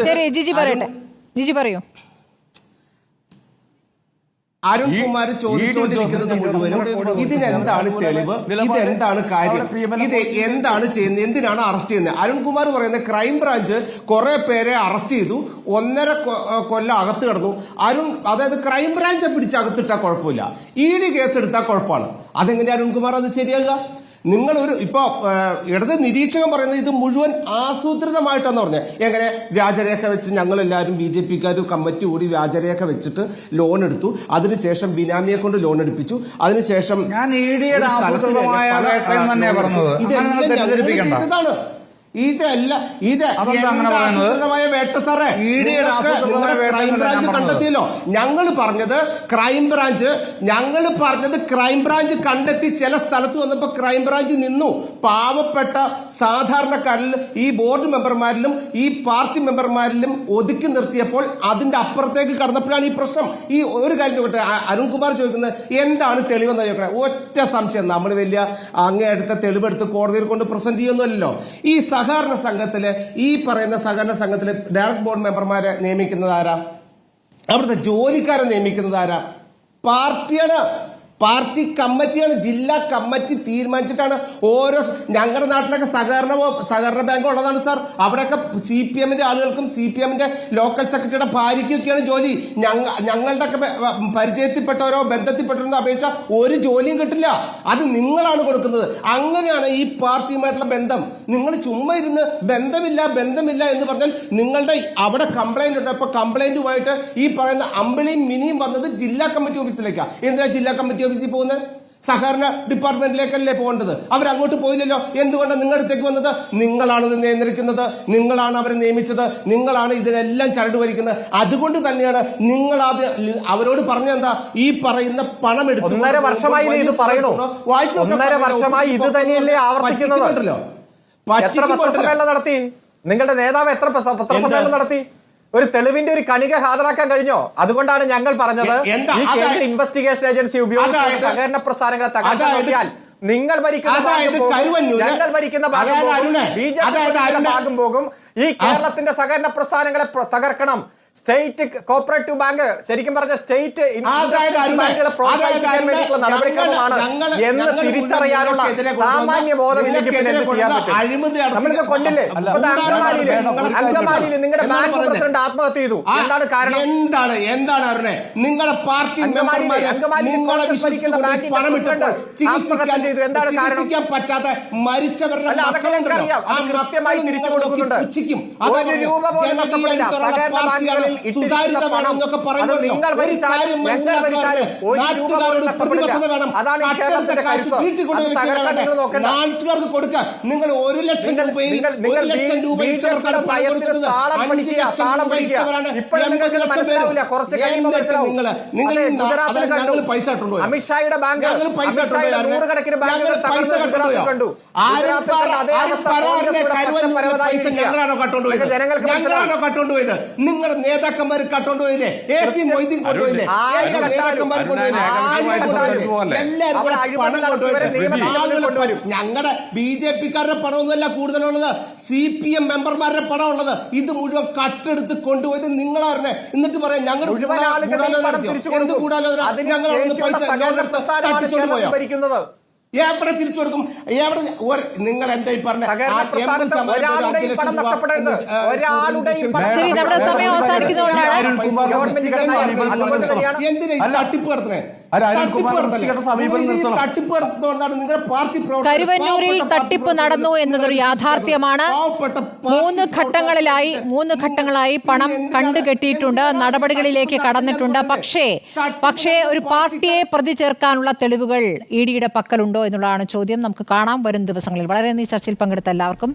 ശരി, ജിജി പറയട്ടെ. ജിജി പറയൂ. അരുൺകുമാർ ചോദിച്ചുകൊണ്ടിരിക്കുന്നത് മുഴുവനും ഇതിനെന്താണ് തെളിവ്, ഇതെന്താണ് കാര്യം, ഇത് എന്താണ് ചെയ്യുന്നത്, എന്തിനാണ് അറസ്റ്റ് ചെയ്യുന്നത്? അരുൺകുമാർ പറയുന്നത് ക്രൈംബ്രാഞ്ച് കുറെ പേരെ അറസ്റ്റ് ചെയ്തു, 1.5 കൊല്ലം അകത്ത് കിടന്നു. അതായത് ക്രൈംബ്രാഞ്ചെ പിടിച്ച് അകത്തിട്ടാൽ കുഴപ്പമില്ല, ED കേസ് എടുത്താൽ കുഴപ്പമാണ്. അതെങ്ങനെ അരുൺകുമാർ അത് ശരിയാകുക? ഇപ്പോ ഇടത് നിരീക്ഷകൻ പറയുന്നത് ഇത് മുഴുവൻ ആസൂത്രിതമായിട്ടാന്ന് പറഞ്ഞത്. എങ്ങനെ വ്യാജരേഖ വെച്ച് ഞങ്ങളെല്ലാവരും BJPക്കാർ കമ്മിറ്റി കൂടി വ്യാജരേഖ വെച്ചിട്ട് ലോൺ എടുത്തു, അതിനുശേഷം ബിനാമിയെ കൊണ്ട് ലോൺ എടുപ്പിച്ചു, അതിനുശേഷം ഇതാണ് വേട്ട സാറേ. ക്രൈംബ്രാഞ്ച് കണ്ടെത്തിയല്ലോ. ഞങ്ങൾ പറഞ്ഞത് ക്രൈംബ്രാഞ്ച് കണ്ടെത്തി ചില സ്ഥലത്ത് വന്നപ്പോ ക്രൈംബ്രാഞ്ച് നിന്നു. പാവപ്പെട്ട സാധാരണക്കാരിൽ ഈ ബോർഡ് മെമ്പർമാരിലും ഈ പാർട്ടി മെമ്പർമാരിലും ഒതുക്കി നിർത്തിയപ്പോൾ അതിന്റെ അപ്പുറത്തേക്ക് കടന്നപ്പോഴാണ് ഈ പ്രശ്നം. ഈ ഒരു കാര്യം ചോദിക്കട്ടെ, അരുൺകുമാർ ചോദിക്കുന്നത് എന്താണ് തെളിവെന്ന് ചോദിക്കട്ടെ. ഒറ്റ സംശയം, നമ്മൾ വലിയ അങ്ങേയടുത്ത തെളിവെടുത്ത് കോടതിയിൽ കൊണ്ട് പ്രസന്റ് ചെയ്യുന്നില്ലല്ലോ. ഈ സഹകരണ സംഘത്തില്, ഈ പറയുന്ന സഹകരണ സംഘത്തില് ഡയറക്ട് ബോർഡ് മെമ്പർമാരെ നിയമിക്കുന്നത് ആരാ? അവിടുത്തെ ജോലിക്കാരെ നിയമിക്കുന്നത് ആരാ? പാർട്ടി കമ്മിറ്റിയാണ്. ജില്ലാ കമ്മിറ്റി തീരുമാനിച്ചിട്ടാണ് ഓരോ. ഞങ്ങളുടെ നാട്ടിലൊക്കെ സഹകരണ ബാങ്ക് ഉള്ളതാണ് സാർ. അവിടെയൊക്കെ CPMന്റെ ആളുകൾക്കും CPMന്റെ ലോക്കൽ സെക്രട്ടറിയുടെ ഭാര്യയ്ക്കൊക്കെയാണ് ജോലി. ഞങ്ങളുടെ ഒക്കെ പരിചയത്തിൽപ്പെട്ടവരോ ബന്ധത്തിൽപ്പെട്ടവരോ അപേക്ഷ ഒരു ജോലിയും കിട്ടില്ല. അത് നിങ്ങളാണ് കൊടുക്കുന്നത്. അങ്ങനെയാണ് ഈ പാർട്ടിയുമായിട്ടുള്ള ബന്ധം. നിങ്ങൾ ചുമ്മാ ഇരുന്ന് ബന്ധമില്ല എന്ന് പറഞ്ഞാൽ നിങ്ങളുടെ അവിടെ കംപ്ലൈന്റ് ഉണ്ട്. അപ്പൊ കംപ്ലൈന്റുമായിട്ട് ഈ പറയുന്ന അമ്പിളിയും മിനിയും വന്നത് ജില്ലാ കമ്മിറ്റി ഓഫീസിലേക്കാണ്. എന്തിനാ ജില്ലാ കമ്മിറ്റി ഓഫീസിൽ പോകുന്നത്? സഹകരണ ഡിപ്പാർട്ട്മെന്റിലേക്കല്ലേ പോകേണ്ടത്? അവരങ്ങോട്ട് പോയില്ലല്ലോ. എന്തുകൊണ്ടാണ് നിങ്ങളുടെ അടുത്തേക്ക് വന്നത്? നിങ്ങളാണ് ഇത് നിയന്ത്രിക്കുന്നത്, നിങ്ങളാണ് അവരെ നിയമിച്ചത്, നിങ്ങളാണ് ഇതിനെല്ലാം ചരട് വലിക്കുന്നത്. അതുകൊണ്ട് തന്നെയാണ് നിങ്ങൾ അവരോട് പറഞ്ഞെന്താ, ഈ പറയുന്ന പണം എടുത്ത് 1.5 വർഷമായി ഇത് പറയണോ? 1.5 വർഷമായി ഇത് തന്നെയല്ലേ ആവർത്തിക്കുന്നതല്ലോ. എത്ര പത്രസമ്മേളനം നടത്തി? നിങ്ങളുടെ നേതാവ് എത്ര പത്രസമ്മേളനം നടത്തി? ഒരു തെളിവിന്റെ ഒരു കണിക ഹാജരാക്കാൻ കഴിഞ്ഞോ? അതുകൊണ്ടാണ് ഞങ്ങൾ പറഞ്ഞത് ഈ കേന്ദ്ര ഇൻവെസ്റ്റിഗേഷൻ ഏജൻസി ഉപയോഗിച്ച് സഹകരണ പ്രസ്ഥാനങ്ങളെ തകർക്കാൻ നോക്കിയാൽ നിങ്ങൾ ഭരിക്കുന്ന ഞങ്ങൾ ഭരിക്കുന്ന ഭാഗം പോകും, BJP ഭാഗം പോകും. ഈ കേരളത്തിന്റെ സഹകരണ പ്രസ്ഥാനങ്ങളെ തകർക്കണം. സ്റ്റേറ്റ് കോപ്പറേറ്റീവ് ബാങ്ക് ശരിക്കും പറഞ്ഞ സ്റ്റേറ്റ് ബാങ്കുകളെ പ്രോത്സാഹിപ്പിക്കാൻ വേണ്ടിയിട്ടുള്ള നടപടിക്രമമാണ് എന്ന് തിരിച്ചറിയാനുള്ള സാമാന്യ ബോധമില്ലെങ്കിൽ പിന്നെ എന്ത് ചെയ്യാൻ പറ്റും? നമ്മളിത് കൊണ്ടില്ലേ? അങ്കമാലിയിൽ നിങ്ങളുടെ ബാങ്ക് പ്രസിഡന്റ് ആത്മഹത്യ ചെയ്തു. എന്താണ് കാരണം? എന്താണ് അവരുടെ നിങ്ങളുടെ പാർട്ടി ആത്മഹത്യ ചെയ്തു. എന്താണ് കാരണം? പറ്റാത്ത മരിച്ചവരുടെ അതൊക്കെ ഞങ്ങൾക്കറിയാം. അത് കൃത്യമായി തിരിച്ചു കൊടുക്കുന്നുണ്ട്. ഒരു രൂപ പോലും നഷ്ടപ്പെടില്ല. സഹകരണ ബാങ്കുകളിൽ ഇട്ടിരിക്കുന്ന പണം അത് നിങ്ങൾ ഭരിച്ചാലും ഞങ്ങൾ ഭരിച്ചാലും ഒരു രൂപ പോലും നഷ്ടപ്പെടില്ല. അതാണ് ഈ കേരളത്തിന്റെ കരുത്ത്. അത് തകർക്കാൻ നിങ്ങൾ നോക്കണ്ട. നാട്ടുകാർക്ക് കൊടുക്കുക. നിങ്ങൾ 1 ലക്ഷം രൂപ ബിജെപിയുടെ നയത്തിന് താളം പിടിക്കുക. ഇപ്പോഴും നിങ്ങൾക്ക് മനസ്സിലാവില്ല. കുറച്ച് കഴിയുമ്പോൾ മനസ്സിലാവും. ഗുജറാത്തിൽ കണ്ടു. അമിത്ഷായുടെ ബാങ്ക്, അമിത്ഷായുടെ 100 കണക്കിന് ബാങ്കുകൾ തകർന്ന് ഗുജറാത്തിൽ കണ്ടു. ഗുജറാത്തിൽ കണ്ട അതേ അവസ്ഥ ജനങ്ങൾക്ക് കട്ടുകൊണ്ടുപോയത് നിങ്ങളുടെ നേതാക്കന്മാർ കട്ടുകൊണ്ടുപോയില്ലേ? AC മൊയ്തീൻ കൊണ്ടുപോയില്ലേ? നേതാക്കന്മാർ കൊണ്ടുപോയില്ലേ? ഞങ്ങളുടെ BJP-ക്കാരുടെ പണമൊന്നുമല്ല കൂടുതലുള്ളത്, CPM മെമ്പർമാരുടെ പണം ഉള്ളത്. ഇത് മുഴുവൻ കട്ടെടുത്ത് കൊണ്ടുപോയത് നിങ്ങളാണ്. എന്നിട്ട് പറയാം ഞങ്ങൾ എവിടെ തിരിച്ചു കൊടുക്കും? എവിടെ നിങ്ങൾ എന്തായി പറഞ്ഞ എന്തിനാ തട്ടിപ്പ് നടത്തണേ? കരുവന്നൂരിൽ തട്ടിപ്പ് നടന്നു എന്നതൊരു യാഥാർത്ഥ്യമാണ്. 3 ഘട്ടങ്ങളായി പണം കണ്ടുകെട്ടിയിട്ടുണ്ട്, നടപടികളിലേക്ക് കടന്നിട്ടുണ്ട്. പക്ഷേ ഒരു പാർട്ടിയെ പ്രതി ചേർക്കാനുള്ള തെളിവുകൾ EDയുടെ പക്കലുണ്ടോ എന്നുള്ളതാണ് ചോദ്യം. നമുക്ക് കാണാം വരും ദിവസങ്ങളിൽ. വളരെ നന്ദി ചർച്ചയിൽ പങ്കെടുത്ത എല്ലാവർക്കും.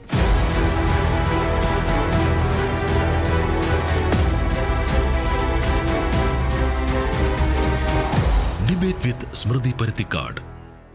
ഡിബേറ്റ് വിത്ത് സ്മൃതി പരുത്തിക്കാട്.